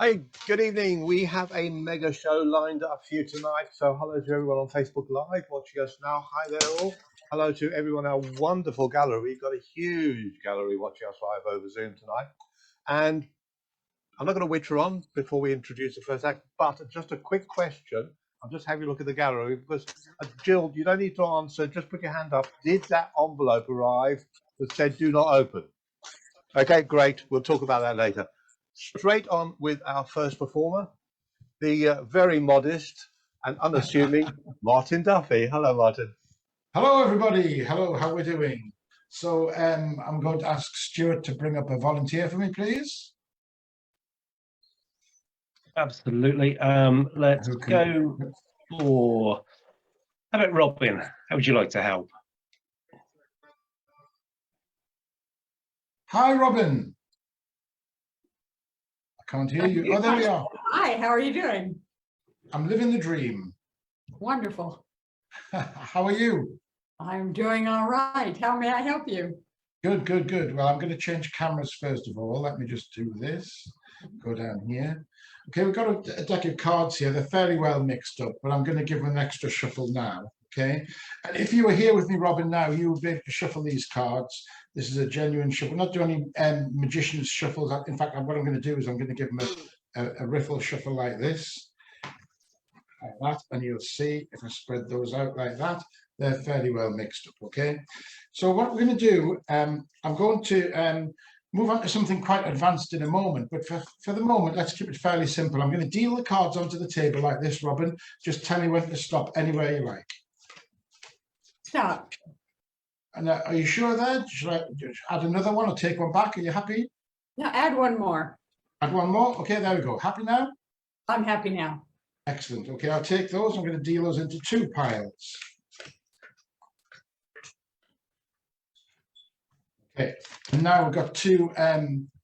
Hey, good evening. We have a mega show lined up for you tonight. So hello to everyone on Facebook Live watching us now. Hi there all. Hello to everyone in our wonderful gallery. We've got a huge gallery watching us live over Zoom tonight. And I'm not going to witter on before we introduce the first act, but just a quick question. I'm just having a look at the gallery because, Jill, you don't need to answer. Just put your hand up. Did that envelope arrive that said do not open? Okay, great. We'll talk about that later. Straight on with our first performer, the very modest and unassuming Martin Duffy. Hello, Martin. Hello, everybody. Hello, how are we doing? So I'm going to ask Stuart to bring up a volunteer for me, please. Absolutely. Let's go for, how about Robin? How would you like to help? Hi, Robin. I can't hear you. Oh, there we are. Hi, how are you doing? I'm living the dream. Wonderful. How are you? I'm doing all right. How may I help you? Good, good, good. Well, I'm going to change cameras first of all. Let me just do this. Go down here. Okay, we've got a deck of cards here. They're fairly well mixed up, but I'm going to give them an extra shuffle now. Okay, and if you were here with me, Robin, now you would be able to shuffle these cards. This is a genuine shuffle. Not doing any magician's shuffles. In fact, what I'm going to do is I'm going to give them a riffle shuffle like this, like that, and you'll see if I spread those out like that, they're fairly well mixed up. Okay, so what we're going to do, I'm going to move on to something quite advanced in a moment, but for the moment, let's keep it fairly simple. I'm going to deal the cards onto the table like this, Robin. Just tell me when to stop anywhere you like. Stop. And are you sure there? Should I add another one or take one back? Are you happy? Now add one more. Add one more? Okay, there we go. Happy now? I'm happy now. Excellent. Okay, I'll take those. I'm going to deal those into two piles. Okay, and now we've got two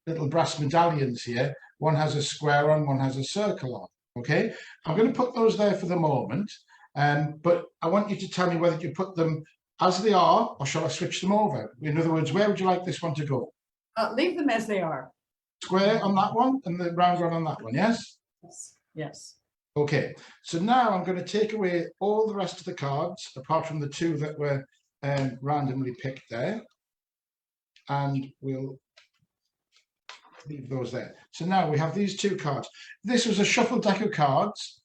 little brass medallions here. One has a square on, one has a circle on. Okay, I'm going to put those there for the moment, but I want you to tell me whether you put them as they are or shall I switch them over? In other words, where would you like this one to go? Leave them as they are. Square on that one and the round one on that one, yes? Yes. Yes. Okay, so now I'm going to take away all the rest of the cards, apart from the two that were randomly picked there. And we'll leave those there. So now we have these two cards. This was a shuffled deck of cards.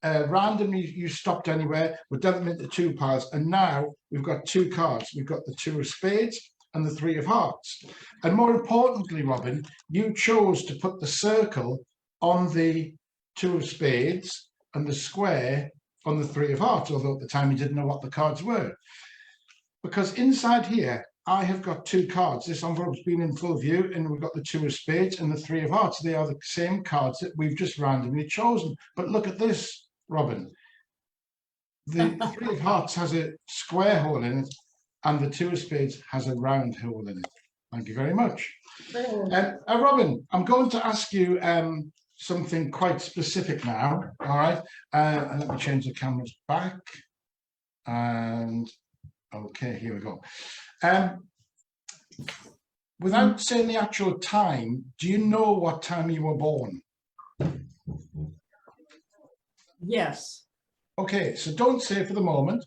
Randomly, you stopped anywhere. We dealt them into two piles, and now we've got two cards. We've got the two of spades and the three of hearts. And more importantly, Robin, you chose to put the circle on the two of spades and the square on the three of hearts, although at the time you didn't know what the cards were. Because inside here, I have got two cards. This envelope's been in full view, and we've got the two of spades and the three of hearts. They are the same cards that we've just randomly chosen. But look at this, Robin. The three of hearts has a square hole in it, and the two of spades has a round hole in it. Thank you very much. Robin, I'm going to ask you something quite specific now. All right, and let me change the cameras back. And okay, here we go. Without saying the actual time, do you know what time you were born? Yes. Okay, so don't say for the moment.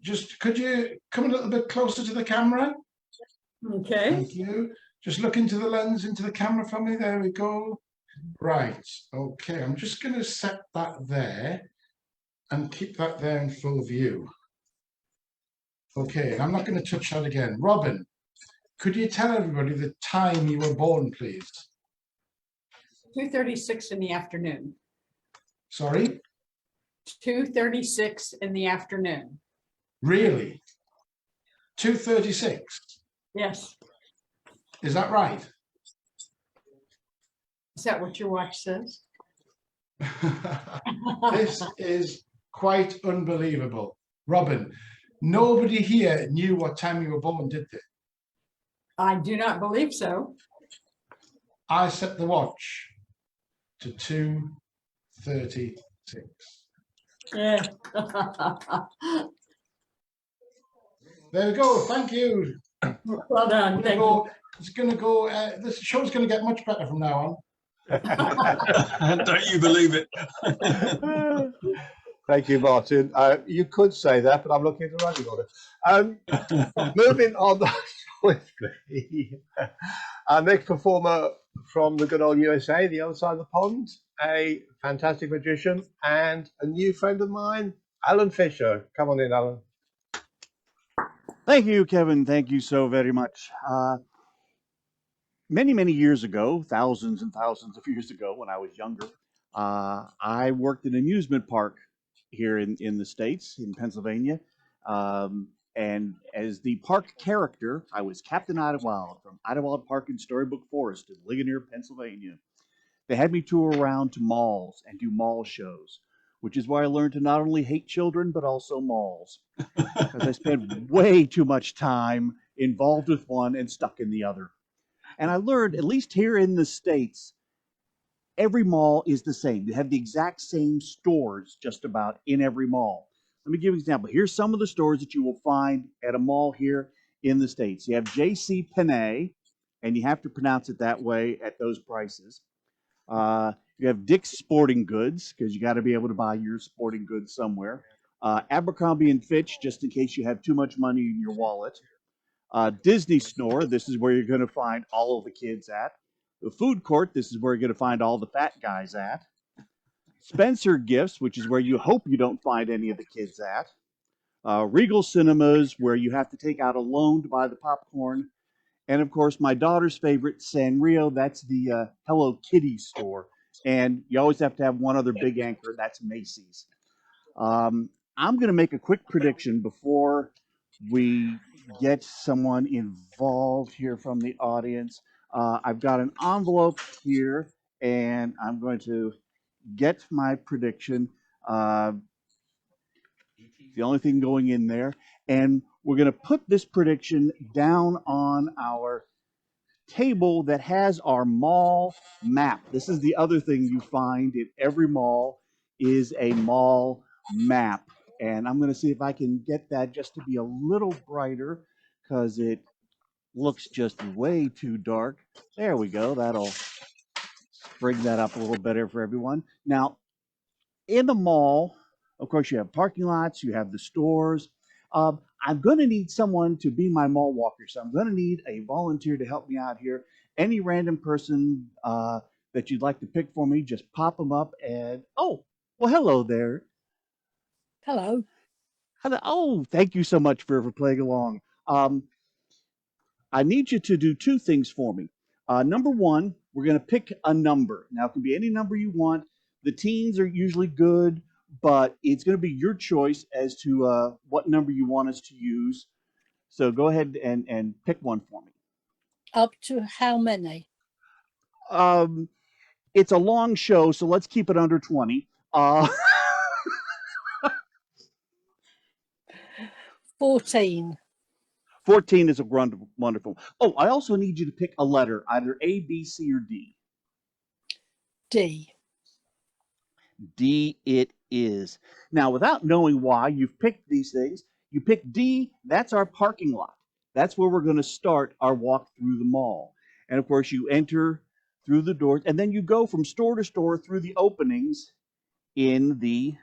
Just could you come a little bit closer to the camera? Okay. Thank you. Just look into the lens, into the camera for me. There we go. Right. Okay, I'm just going to set that there and keep that there in full view. Okay, I'm not going to touch that again. Robin, could you tell everybody the time you were born, please? 2:36 in the afternoon. Sorry? 2:36 in the afternoon. Really? 2:36? Yes. Is that right? Is that what your watch says? This is quite unbelievable. Robin, nobody here knew what time you were born, did they? I do not believe so. I set the watch to 2:36. Yeah. There we go. Thank you. Well done. Thank you. It's going to go. This show's going to get much better from now on. Don't you believe it? Thank you, Martin. You could say that, but I'm looking at the running order. Moving on swiftly. Our next performer from the good old USA, the other side of the pond, a fantastic magician and a new friend of mine, Alan Fisher. Come on in, Alan. Thank you, Kevin. Thank you so very much. Many, many years ago, thousands and thousands of years ago when I was younger, I worked in an amusement park here in the States, in Pennsylvania. And as the park character, I was Captain Idlewild from Idlewild Park in Storybook Forest in Ligonier, Pennsylvania. They had me tour around to malls and do mall shows, which is why I learned to not only hate children, but also malls. Because I spent way too much time involved with one and stuck in the other. And I learned, at least here in the States, every mall is the same. They have the exact same stores just about in every mall. Let me give you an example. Here's some of the stores that you will find at a mall here in the States. You have J.C. Penney, and you have to pronounce it that way at those prices. You have Dick's Sporting Goods, because you got to be able to buy your sporting goods somewhere. Abercrombie and Fitch, just in case you have too much money in your wallet. Disney Store, this is where you're going to find all of the kids at. The Food Court, this is where you're going to find all the fat guys at. Spencer Gifts, which is where you hope you don't find any of the kids at. Regal Cinemas, where you have to take out a loan to buy the popcorn. And of course, my daughter's favorite, Sanrio, that's the Hello Kitty store. And you always have to have one other big anchor, that's Macy's. I'm going to make a quick prediction before we get someone involved here from the audience. I've got an envelope here, and I'm going to get my prediction. The only thing going in there. And we're going to put this prediction down on our table that has our mall map. This is the other thing you find in every mall is a mall map. And I'm going to see if I can get that just to be a little brighter because it looks just way too dark. There we go. That'll bring that up a little better for everyone. Now, in the mall, of course, you have parking lots, you have the stores. I'm going to need someone to be my mall walker. So I'm going to need a volunteer to help me out here. Any random person that you'd like to pick for me, just pop them up and, oh, well, hello there. Hello. Hello. Oh, thank you so much for playing along. I need you to do two things for me. Number one, we're going to pick a number. Now, it can be any number you want. The teens are usually good, but it's going to be your choice as to what number you want us to use. So go ahead and pick one for me. Up to how many? It's a long show, so let's keep it under 20. 14. 14 is a wonderful. Oh, I also need you to pick a letter, either A, B, C, or D. D. D it is. Now, without knowing why you've picked these things, you pick D, that's our parking lot. That's where we're going to start our walk through the mall. And of course, you enter through the doors, and then you go from store to store through the openings in the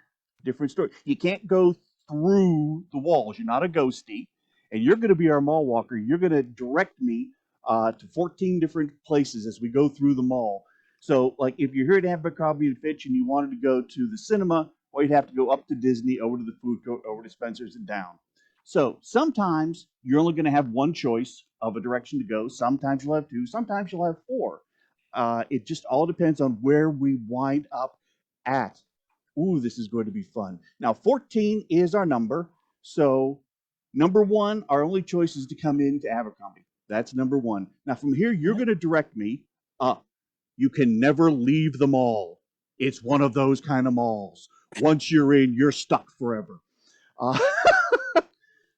different stores. You can't go through the walls. You're not a ghostie, and you're going to be our mall walker. You're going to direct me to 14 different places as we go through the mall. So, like, if you're here at Abercrombie and Fitch and you wanted to go to the cinema, well, you'd have to go up to Disney, over to the food court, over to Spencer's, and down. So, sometimes you're only going to have one choice of a direction to go. Sometimes you'll have two. Sometimes you'll have four. It just all depends on where we wind up at. Ooh, this is going to be fun. Now, 14 is our number. So, number one, our only choice is to come into Abercrombie. That's number one. Now, from here, you're going to direct me up. You can never leave the mall. It's one of those kind of malls. Once you're in, you're stuck forever.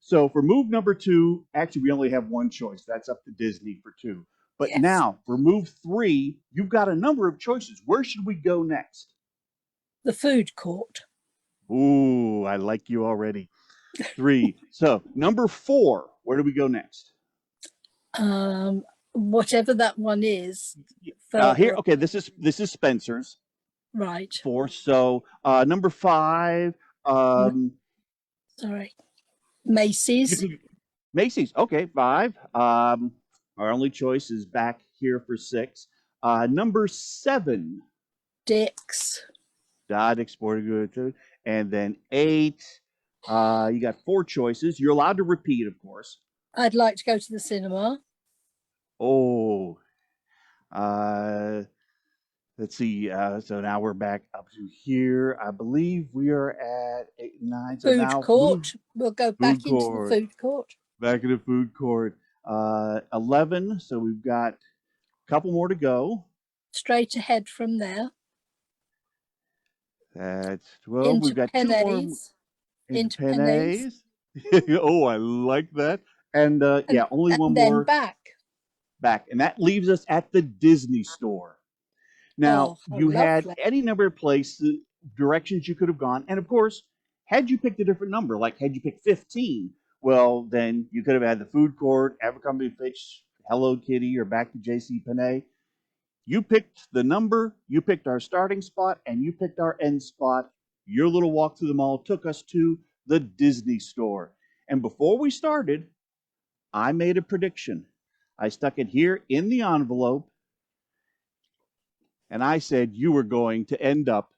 So for move number two, actually, we only have one choice. That's up to Disney for two. But Yes. now, for move three, you've got a number of choices. Where should we go next? The food court. Ooh, I like you already. 3. So number 4, where do we go next? whatever that one is. Here, further- okay, this is Spencer's. Right. 4. So number 5. Sorry. You Macy's. can, Macy's. Okay, 5. Our only choice is back here for 6. Number 7. Dick's. Dot Sporting Goods. And then 8. You got 4 choices. You're allowed to repeat, of course. I'd like to go to the cinema. Oh. Let's see. So now we're back up to here. I believe we are at 8, 9. So Food now court. We'll go back into court. the food court. Back in the food court. 11. So we've got a couple more to go. Straight ahead from there. That's 12. Into We've got 2 more. pennies. Into pennies. Oh, I like that. And yeah, only and one then more back. and that leaves us at the Disney store. Now, Oh, how you had lovely. any number of places, directions you could have gone, and of course, had you picked a different number, like had you picked 15, well, then you could have had the food court, Abercrombie Fitch, Hello Kitty, or back to J.C. Penney. You picked the number, you picked our starting spot, and you picked our end spot. Your little walk through the mall took us to the Disney store. And before we started, I made a prediction. I stuck it here in the envelope, and I said you were going to end up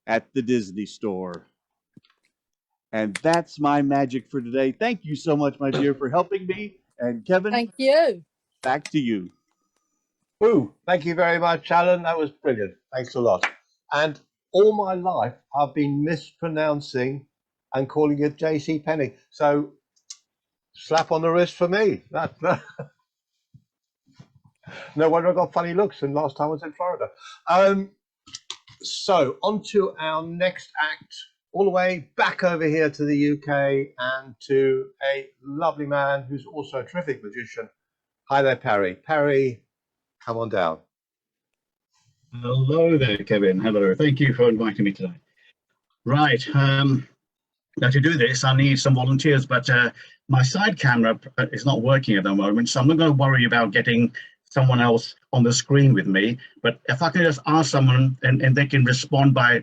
at the Disney store. And that's my magic for today. Thank you so much, my dear, for helping me. And Kevin, Thank you. back to you. Woo, thank you very much, Alan. That was brilliant. Thanks a lot. And all my life, I've been mispronouncing and calling it J.C. Penney. So, slap on the wrist for me. No wonder I got funny looks. And last time I was in Florida. So, on to our next act, all the way back over here to the UK and to a lovely man who's also a terrific magician. Hi there, Parry. Parry, come on down. Hello there, Kevin. Hello. Thank you for inviting me today. Right. Now, to do this, I need some volunteers, but my side camera is not working at the moment, so I'm not going to worry about getting someone else on the screen with me. But if I can just ask someone and they can respond by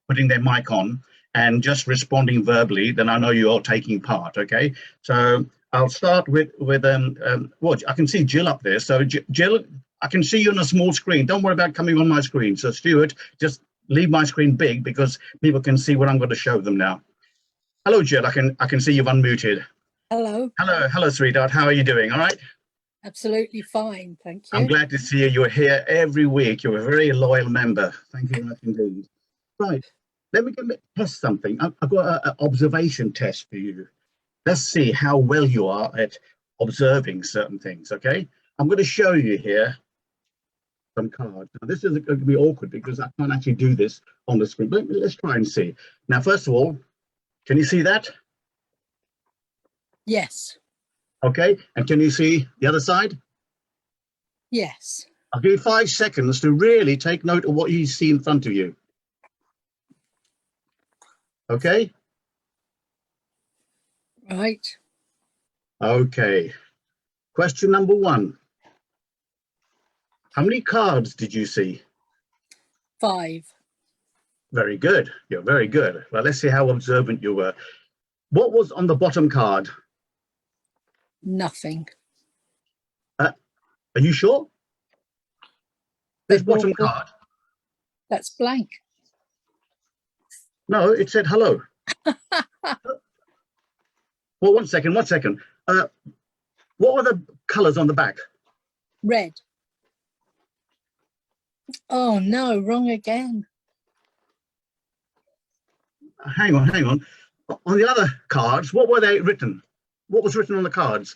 putting their mic on and just responding verbally, then I know you're all taking part. Okay. So I'll start with well, I can see Jill up there. So Jill, I can see you on a small screen. Don't worry about coming on my screen. So Stuart, just leave my screen big because people can see what I'm going to show them now. Hello, Jill. I can see you've unmuted. Hello. Hello, sweetheart. How are you doing? All right. Absolutely fine. Thank you. I'm glad to see you. You're here every week. You're a very loyal member. Thank you very much indeed. Right. Let me test something. I've got an observation test for you. Let's see how well you are at observing certain things. Okay. I'm going to show you here some cards. Now, this is going to be awkward because I can't actually do this on the screen, but let's try and see. Now, first of all, can you see that? Yes. Okay. And can you see the other side? Yes. I'll give you 5 seconds to really take note of what you see in front of you. Okay. Right. Okay. Question number 1. How many cards did you see? 5. Very good. You're very good. Well, let's see how observant you were. What was on the bottom card? Nothing. Are you sure? This bottom Well, card. That's blank. No, it said hello. Well, one second. What were the colors on the back? Red. Oh no, wrong again. Hang on. On the other cards, what were they written? What was written on the cards?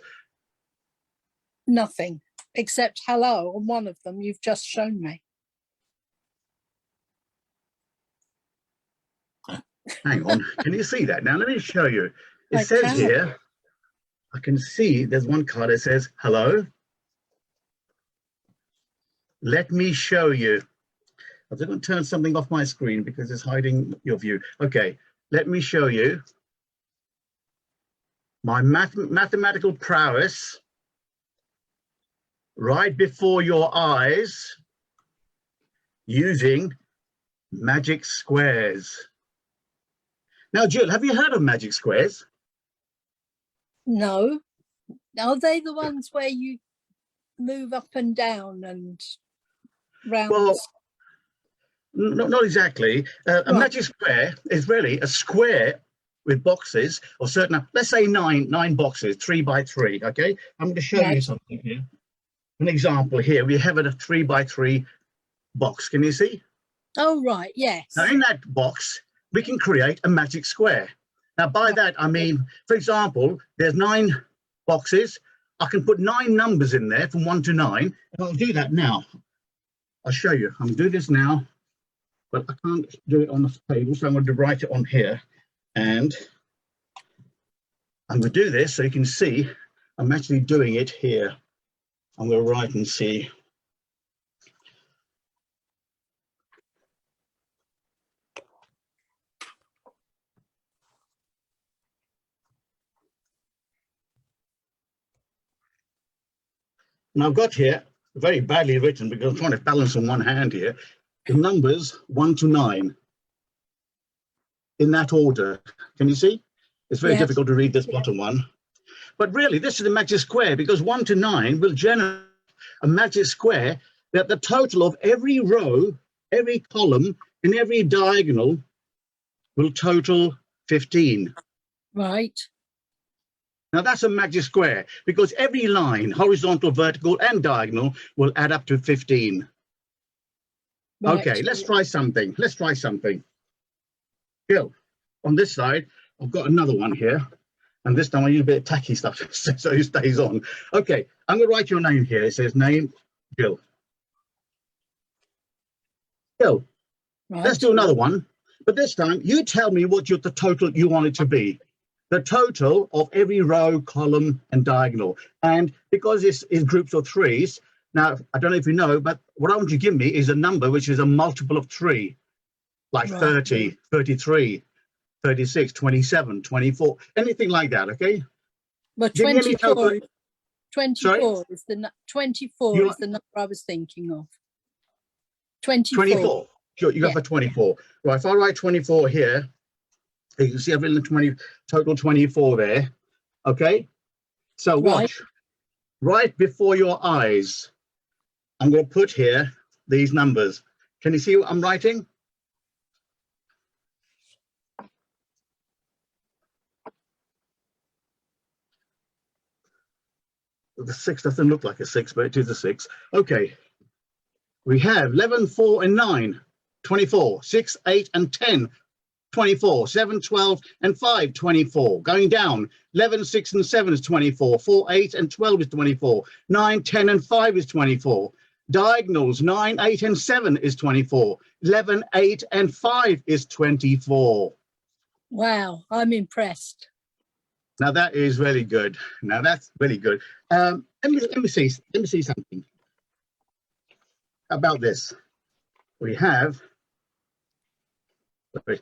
Nothing except hello on one of them you've just shown me. Hang on. Can you see that? Now, let me show you. It I says can. here, I can see there's one card that says hello. Let me show you. I'm just going to turn something off my screen because it's hiding your view. Okay, let me show you my mathematical prowess right before your eyes using magic squares. Now, Jill, have you heard of magic squares? No. Are they the ones where you move up and down and round? Well, not exactly. A Right. magic square is really a square with boxes or certain, let's say nine boxes, 3 by 3. Okay, I'm going to show you Right. something here. An example here. We have a 3 by 3 box. Can you see? Oh, right. Yes. Now, in that box, we can create a magic square. Now, by that, I mean, for example, there's 9 boxes. I can put 9 numbers in there from 1 to 9. And I'll do that now. I'll show you. I'm going to do this now, but I can't do it on the table, so I'm going to write it on here. And I'm going to do this so you can see I'm actually doing it here. I'm going to write and see. And I've got here, very badly written because I'm trying to balance on one hand here, the numbers 1 to 9 in that order. Can you see? It's very Yes. difficult to read this bottom one. But really, this is a magic square because 1 to 9 will generate a magic square that the total of every row, every column, and every diagonal will total 15. Right. Now that's a magic square because every line, horizontal, vertical, and diagonal will add up to 15. Right. Okay, let's try something. Let's try something. Bill, on this side, I've got another one here. And this time I use a bit of tacky stuff so it stays on. Okay, I'm going to write your name here. It says name, Bill. Bill, Right. let's do another one. But this time, you tell me what the total you want it to be. The total of every row, column, and diagonal. And because it's in groups of 3s, now, I don't know if you know, but what I want you to give me is a number which is a multiple of 3, like Right. 30, 33, 36, 27, 24, anything like that, okay? But Give me any 24, total. 24 is the 24 You- is the number I was thinking of. 24. 24. Sure, you go Yeah. for 24. Right, if I write 24 here, you can see I've written 20, total 24 there. Okay, so Right. watch. Right before your eyes, I'm going to put here these numbers. Can you see what I'm writing? The 6 doesn't look like a 6, but it is a 6. Okay. We have 11, 4, and 9, 24, 6, 8, and 10, 24, 7, 12, and 5, 24. Going down, 11, 6, and 7 is 24, 4, 8, and 12 is 24, 9, 10, and 5 is 24. Diagonals, 9, 8, and 7 is 24, 11, 8, and 5 is 24. Wow, I'm impressed. Now that is really good. Now that's really good. Let me see something about this. We have very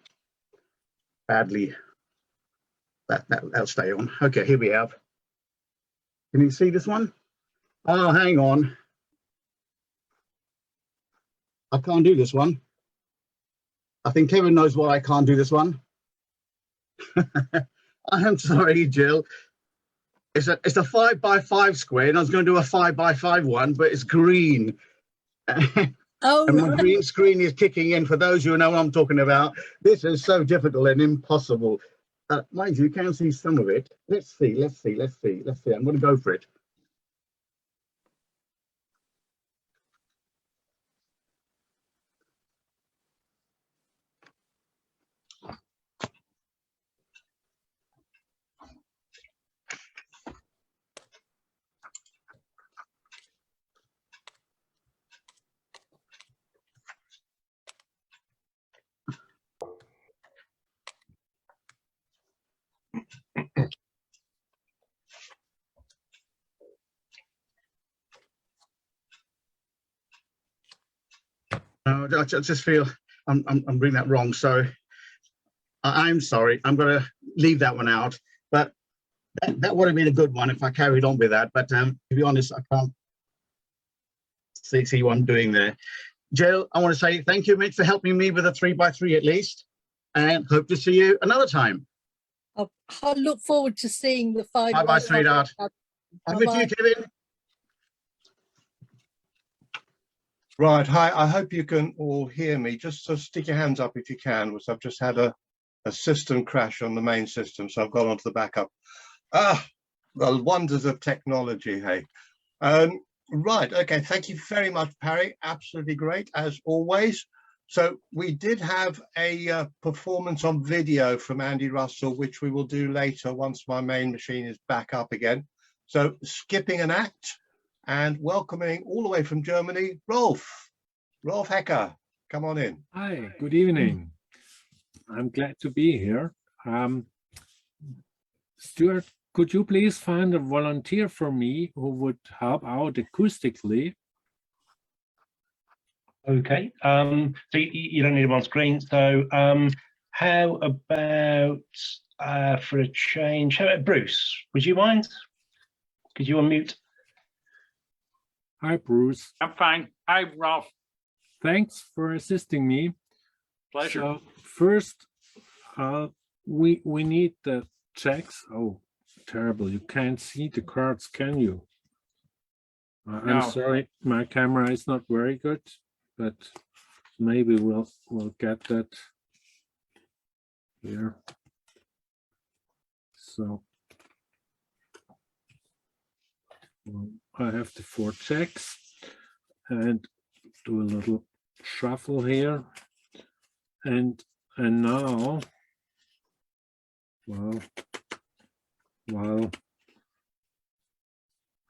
badly that'll stay on. Okay, here we have. Can you see this one? Oh, hang on. I can't do this one. I think Kevin knows why I can't do this one. I am sorry, Jill. It's a 5 by 5 square, and I was going to do a 5 by 5 one, but it's green. Oh, And my right. green screen is kicking in. For those who know what I'm talking about, this is so difficult and impossible. Mind you, you can see some of it. Let's see. I'm going to go for it. I just feel I'm reading that wrong. So I'm sorry. I'm going to leave that one out. But that would have been a good one if I carried on with that. But to be honest, I can't see what I'm doing there. Jill, I want to say thank you, mate, for helping me with a 3x3 at least, and hope to see you another time. I look forward to seeing the 5x5. Bye-bye, sweetheart. I'm with you, Kevin. Right, hi, I hope you can all hear me. Just so stick your hands up if you can, because I've just had a system crash on the main system, so I've gone onto the backup. The wonders of technology, hey. Right, okay, thank you very much, Parry. Absolutely great, as always. So we did have a performance on video from Andy Russell, which we will do later once my main machine is back up again. So skipping an act and welcoming all the way from Germany, Rolf Haecker, come on in. Hi, good evening. I'm glad to be here. Stuart, could you please find a volunteer for me who would help out acoustically? Okay, so you don't need them on screen. So how about for a change, how about Bruce? Would you mind? Could you unmute? Hi, Bruce. I'm fine. Hi, Rolf. Thanks for assisting me. Pleasure. So first, we need the checks. Oh, terrible. You can't see the cards, can you? I'm No. sorry, my camera is not very good, but maybe we'll get that here. So I have the 4 checks and do a little shuffle here, and now, well,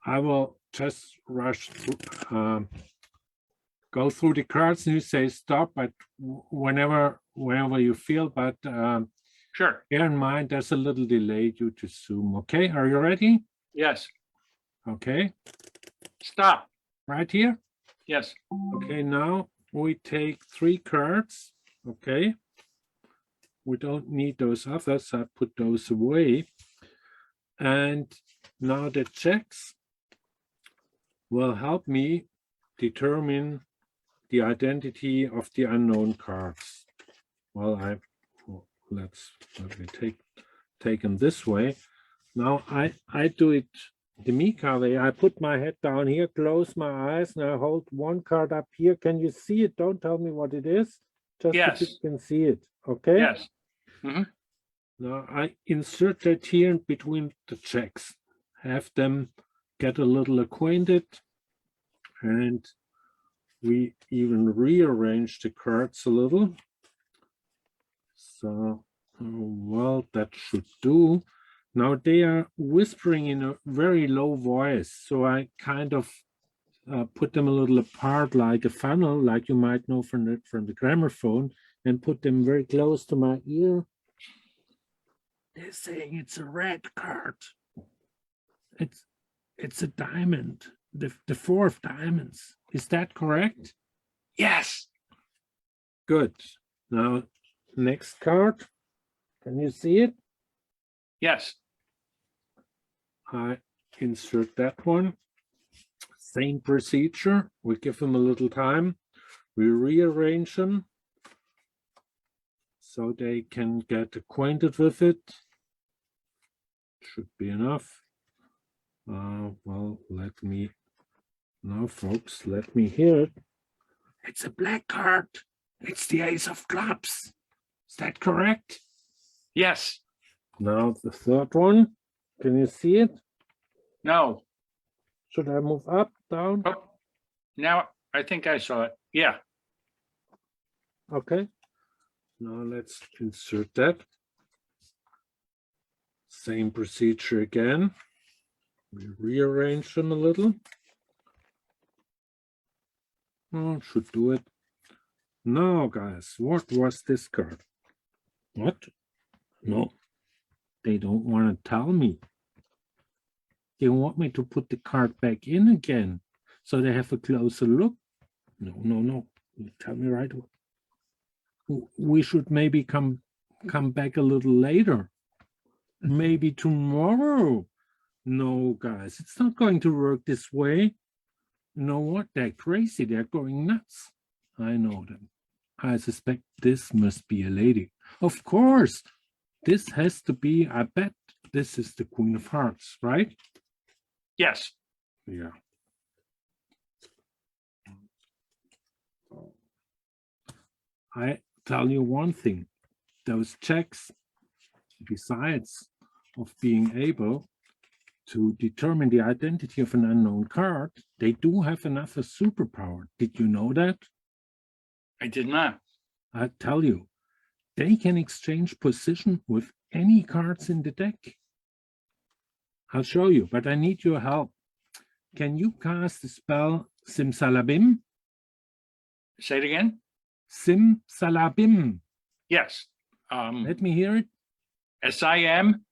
I will just rush through, go through the cards, and you say stop, but whenever you feel, but Sure. bear in mind there's a little delay due to Zoom. Okay, are you ready? Yes. Okay, Stop. right here. Yes. Okay, now we take 3 cards. Okay, we don't need those others. I put those away. And now the checks will help me determine the identity of the unknown cards. Well, let me take them this way. Now I do it the Mika way. I put my head down here, close my eyes, and I hold one card up here. Can you see it? Don't tell me what it is. Just Yes. if you can see it. Okay. Yes. Mm-hmm. Now I insert that here in between the checks. Have them get a little acquainted, and we even rearrange the cards a little. So, well, that should do. Now they are whispering in a very low voice, so I kind of put them a little apart like a funnel, like you might know from the gramophone, and put them very close to my ear. They're saying it's a red card. It's a diamond, the 4 of diamonds. Is that correct? Yes. Good. Now, next card. Can you see it? Yes. I insert that one. Same procedure. We give them a little time. We rearrange them so they can get acquainted with it. Should be enough. Well, now folks, let me hear it. It's a black card. It's the Ace of Clubs. Is that correct? Yes. Now the 3rd one. Can you see it? No. Should I move up, down? Oh, now I think I saw it. Yeah. Okay. Now let's insert that. Same procedure again. We rearrange them a little. Oh, should do it. Now, guys, what was this card? What? No, they don't want to tell me. They want me to put the card back in again, so they have a closer look. No. Tell me right away. We should maybe come back a little later. Maybe tomorrow. No, guys, it's not going to work this way. You know what? They're crazy. They're going nuts. I know them. I suspect this must be a lady. Of course, this has to be, I bet this is the Queen of Hearts, right? Yes. Yeah. I tell you one thing, those checks, besides of being able to determine the identity of an unknown card, they do have another superpower. Did you know that? I did not. I tell you, they can exchange position with any cards in the deck. I'll show you, but I need your help. Can you cast the spell Simsalabim? Say it again. Simsalabim. Yes. Let me hear it. SIM.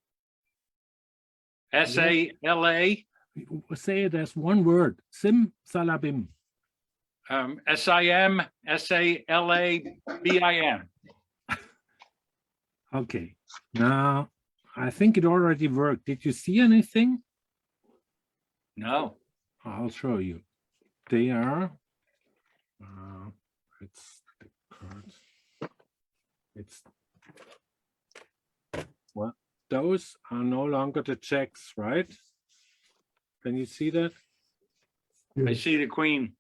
SALA. Say it as one word. Simsalabim. SIM SALABIM. Okay. Now, I think it already worked. Did you see anything? No. I'll show you. They are. It's the cards. It's. Well, those are no longer the checks, right? Can you see that? I see the queen.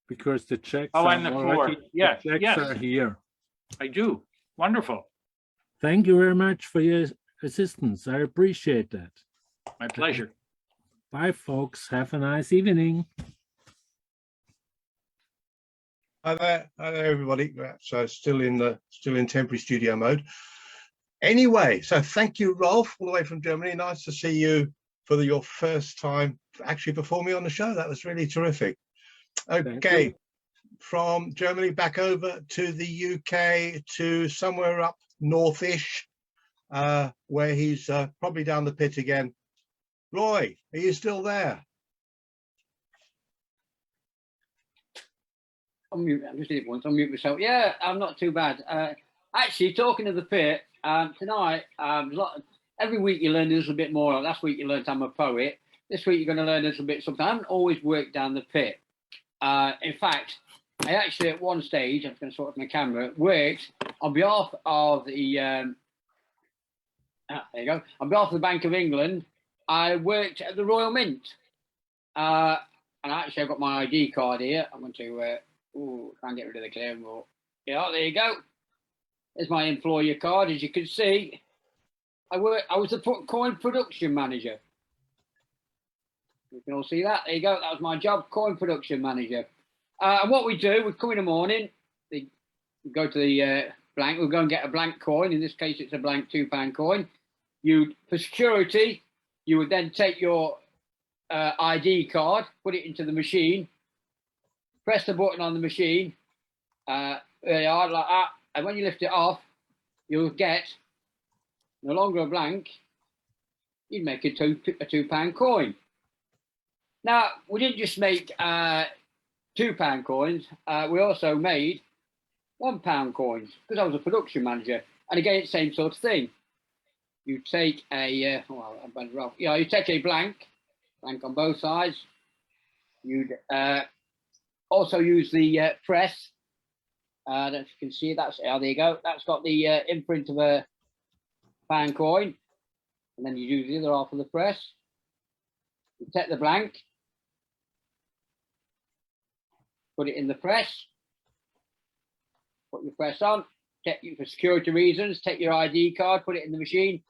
Because the checks Oh, are and the already, four. Yeah, the checks yes. are here. I do. Wonderful. Thank you very much for your assistance. I appreciate that. My pleasure. Bye, folks. Have a nice evening. Hi there, everybody. So still in temporary studio mode. Anyway, so thank you, Rolf, all the way from Germany. Nice to see you for your first time actually performing on the show. That was really terrific. Okay, from Germany back over to the UK to somewhere up northish, where he's probably down the pit again. Roy, are you still there? Unmute. I'm just did it once. Unmute myself. Yeah, I'm not too bad. Actually, talking of the pit, tonight, every week you learn a little bit more. Last week you learned I'm a poet. This week you're going to learn a little bit something. I haven't always worked down the pit. In fact, I actually at one stage, I'm going to sort of my camera, worked on behalf of the, there you go, on behalf of the Bank of England. I worked at the Royal Mint. And actually I've got my ID card here. I'm going to try and get rid of the clear rule. Yeah, there you go. There's my employer card. As you can see, I was the coin production manager. You can all see that. There you go. That was my job, coin production manager. And what we do, we come in the morning, we go to the blank, we'll go and get a blank coin. In this case, it's a blank £2 coin. For security, you would then take your ID card, put it into the machine, press the button on the machine, there you are, like that. And when you lift it off, you'll get no longer a blank, you'd make a £2 coin. Now, we didn't just make £2 coins, we also made £1 coins, because I was a production manager. And again, same sort of thing. You take a, you take a blank on both sides. You'd also use the press. I don't know if you can see that's, there you go. That's got the imprint of a £1 coin. And then you use the other half of the press. You take the blank, put it in the press, put your press on, for security reasons, take your ID card, put it in the machine,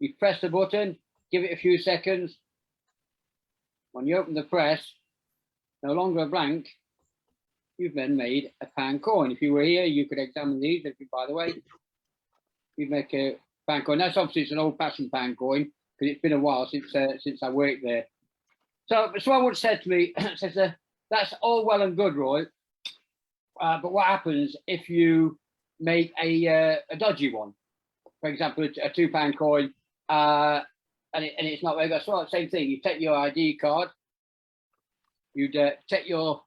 you press the button, give it a few seconds. When you open the press, no longer a blank, you've then made a £1 coin. If you were here, you could examine these, by the way. You'd make a £1 coin. That's obviously it's an old-fashioned £1 coin, because it's been a while since I worked there. So someone once said to me, says, that's all well and good, Roy, but what happens if you make a dodgy one? For example, a £2 coin, and it's not very good. So same thing, you take your ID card, you'd take your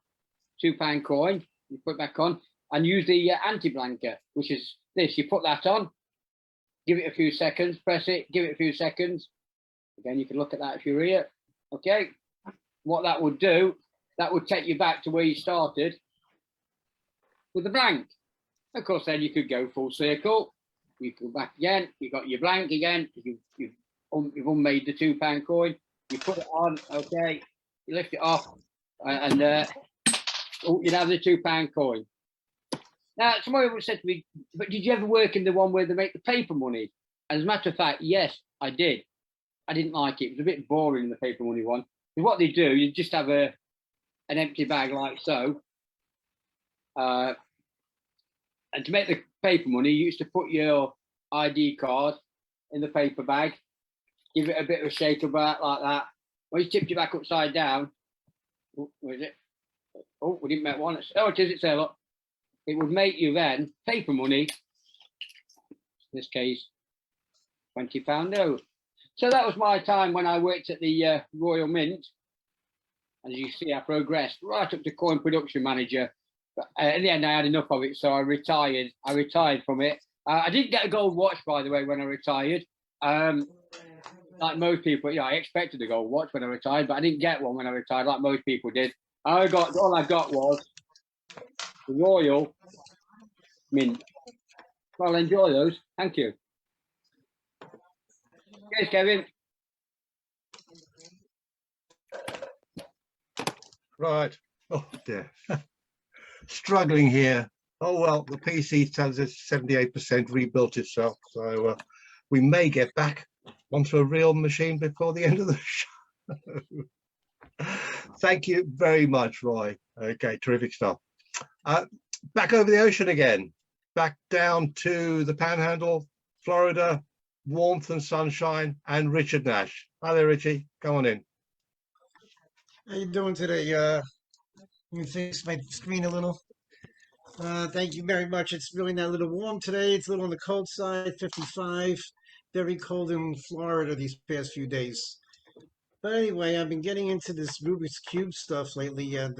£2 coin, you put it back on, and use the anti-blanker, which is this. You put that on, give it a few seconds, press it, give it a few seconds. Again, you can look at that if you're here. Okay, what that would do that would take you back to where you started with a blank. Of course, then you could go full circle. You go back again. You got your blank again. You've unmade the £2 coin. You put it on. Okay. You lift it off, and you'd have the £2 coin. Now, somebody said to me, "But did you ever work in the one where they make the paper money?" As a matter of fact, yes, I did. I didn't like it. It was a bit boring, the paper money one. Because what they do, you just have an empty bag like so. And to make the paper money, you used to put your ID card in the paper bag, give it a bit of a shake about like that. When you tipped it back upside down, where is it? Oh, we didn't make one. Oh, it is. It's there. Look, it would make you then paper money. In this case, £20 note. So that was my time when I worked at the Royal Mint. As you see, I progressed right up to coin production manager. But in the end, I had enough of it, so I retired. I retired from it. I didn't get a gold watch, by the way, when I retired. Like most people, I expected a gold watch when I retired, but I didn't get one when I retired, like most people did. All I got was the Royal Mint. Well, enjoy those. Thank you. Cheers, Kevin. Right. Oh dear. Struggling here. Oh well, the PC tells us 78% rebuilt itself, so we may get back onto a real machine before the end of the show. Thank you very much, Roy. Okay, terrific stuff. Back over the ocean again, back down to the Panhandle, Florida, warmth and sunshine, and Richard Nash. Hi there, Richie. Come on in. How you doing today? Let me fix my screen a little. Thank you very much. It's really not a little warm today. It's a little on the cold side, 55. Very cold in Florida these past few days. But anyway, I've been getting into this Rubik's Cube stuff lately, and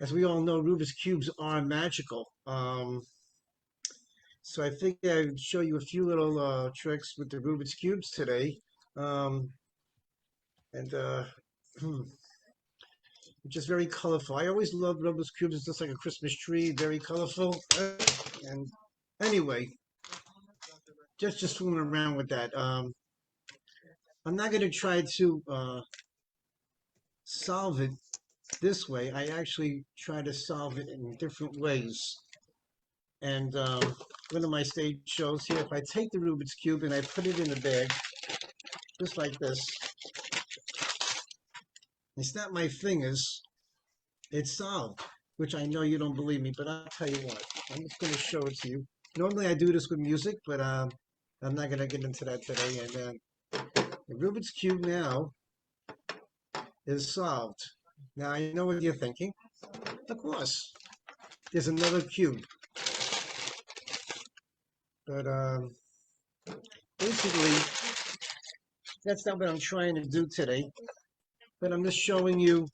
as we all know, Rubik's Cubes are magical. So I think I'd show you a few little tricks with the Rubik's Cubes today. Which is very colorful. I always loved Rubik's Cubes. It's just like a Christmas tree, very colorful. And anyway, just fooling around with that. I'm not going to try to solve it this way. I actually try to solve it in different ways. And one of my stage shows here, if I take the Rubik's Cube and I put it in a bag, just like this, I snap my fingers, it's solved, which I know you don't believe me, but I'll tell you what, I'm just going to show it to you. Normally I do this with music, but I'm not going to get into that today. And the Rubik's Cube now is solved. Now I know what you're thinking. Of course, there's another cube. But basically, that's not what I'm trying to do today. But I'm just showing you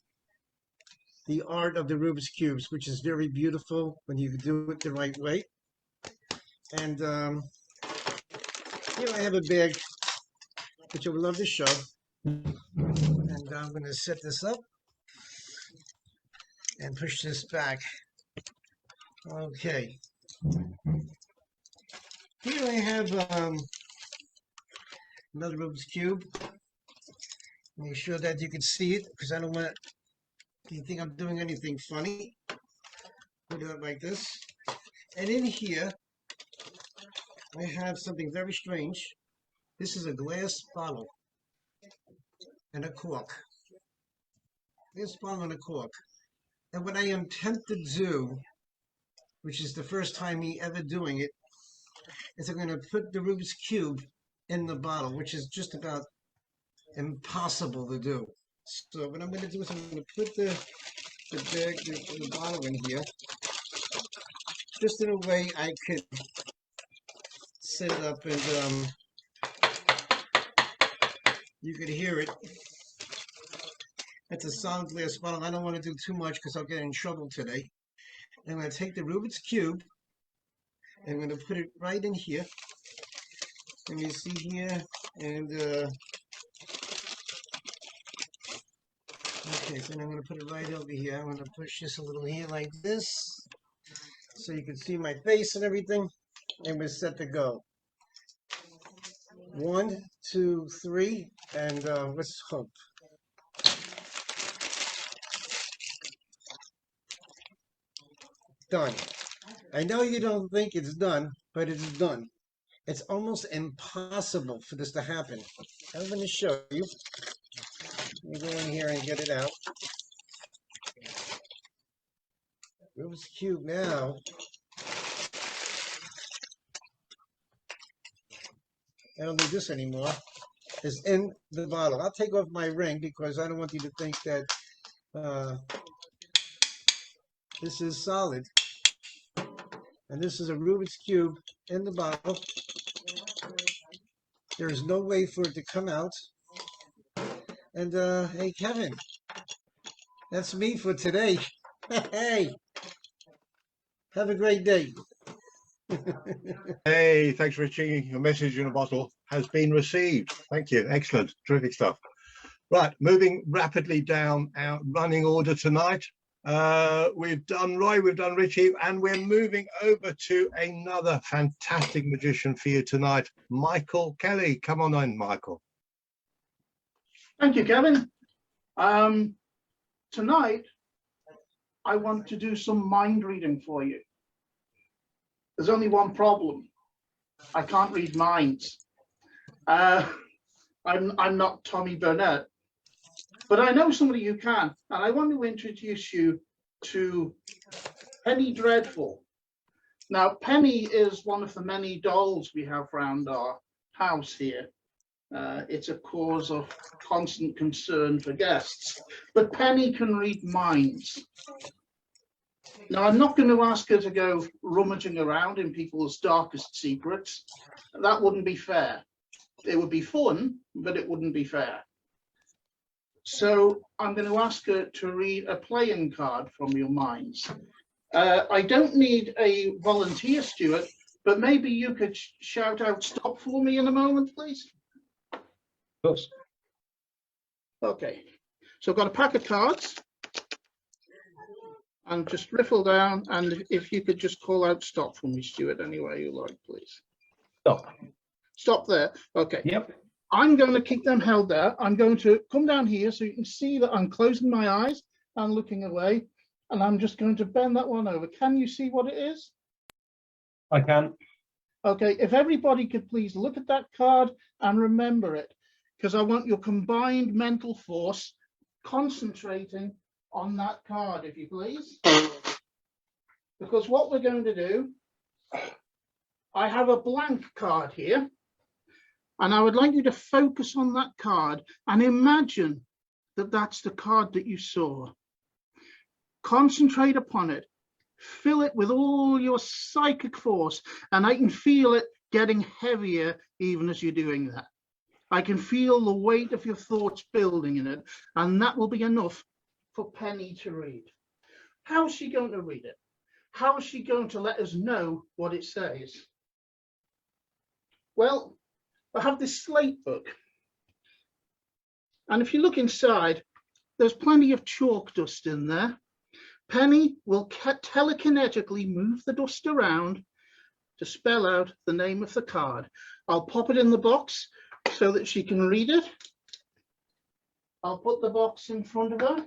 the art of the Rubik's Cubes, which is very beautiful when you do it the right way. And here I have a bag, which I would love to show. And I'm going to set this up and push this back. Okay. Here I have another Rubik's Cube. Make sure that you can see it, because I don't want you to think I'm doing anything funny. Put it up like this. And in here, I have something very strange. This is a glass bottle and a cork. Glass bottle and a cork. And what I am tempted to do, which is the first time me ever doing it, is I'm going to put the Rubik's Cube in the bottle, which is just about impossible to do. So what I'm going to do is I'm going to put the bottle in here, just in a way I could set it up and you could hear it. It's a solid glass bottle. I don't want to do too much because I'll get in trouble today. I'm going to take the Rubik's Cube and I'm going to put it right in here. Let me see here, and Okay, then I'm going to put it right over here. I'm going to push this a little here like this, so you can see my face and everything, and we're set to go. 1, 2, 3, and let's hope. Done. I know you don't think it's done, but it's done. It's almost impossible for this to happen. I'm going to show you. Let me go in here and get it out. Rubik's Cube now. I don't need this anymore. Is in the bottle. I'll take off my ring because I don't want you to think that this is solid. And this is a Rubik's Cube in the bottle. There is no way for it to come out. And hey, Kevin, that's me for today. Hey, have a great day. Hey, thanks, Richie. Your message in a bottle has been received. Thank you. Excellent. Terrific stuff. Right, moving rapidly down our running order tonight. We've done Roy, we've done Richie, and we're moving over to another fantastic magician for you tonight, Michael Kelly. Come on in, Michael. Thank you, Kevin. Tonight, I want to do some mind reading for you. There's only one problem. I can't read minds. I'm not Tommy Burnett, but I know somebody who can, and I want to introduce you to Penny Dreadful. Now, Penny is one of the many dolls we have around our house here. It's a cause of constant concern for guests, but Penny can read minds. Now, I'm not going to ask her to go rummaging around in people's darkest secrets. That wouldn't be fair. It would be fun, but it wouldn't be fair. So I'm going to ask her to read a playing card from your minds. I don't need a volunteer, Stuart, but maybe you could shout out stop for me in a moment, please. Of course. Okay, so I've got a pack of cards. And just riffle down, and if you could just call out stop for me, Stuart, anywhere you like, please. Stop. Stop there. Okay. Yep. I'm going to keep them held there. I'm going to come down here so you can see that I'm closing my eyes and looking away, and I'm just going to bend that one over. Can you see what it is? I can. Okay, if everybody could please look at that card and remember it, because I want your combined mental force concentrating on that card, if you please. Because what we're going to do, I have a blank card here, and I would like you to focus on that card and imagine that that's the card that you saw. Concentrate upon it, fill it with all your psychic force, and I can feel it getting heavier even as you're doing that. I can feel the weight of your thoughts building in it, and that will be enough for Penny to read. How is she going to read it? How is she going to let us know what it says? Well, I have this slate book. And if you look inside, there's plenty of chalk dust in there. Penny will telekinetically move the dust around to spell out the name of the card. I'll pop it in the box so that she can read it. I'll put the box in front of her.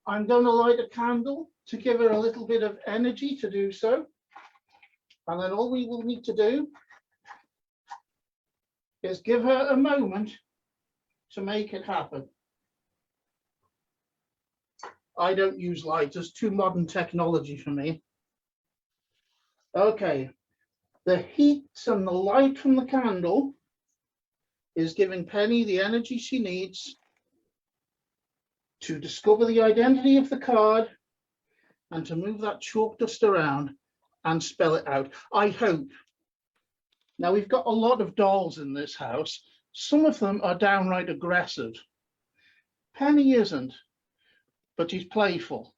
I'm going to light a candle to give her a little bit of energy to do so. And then all we will need to do is give her a moment to make it happen. I don't use lights, it's too modern technology for me. Okay, the heat and the light from the candle is giving Penny the energy she needs to discover the identity of the card and to move that chalk dust around and spell it out. I hope. Now, we've got a lot of dolls in this house. Some of them are downright aggressive. Penny isn't, but she's playful.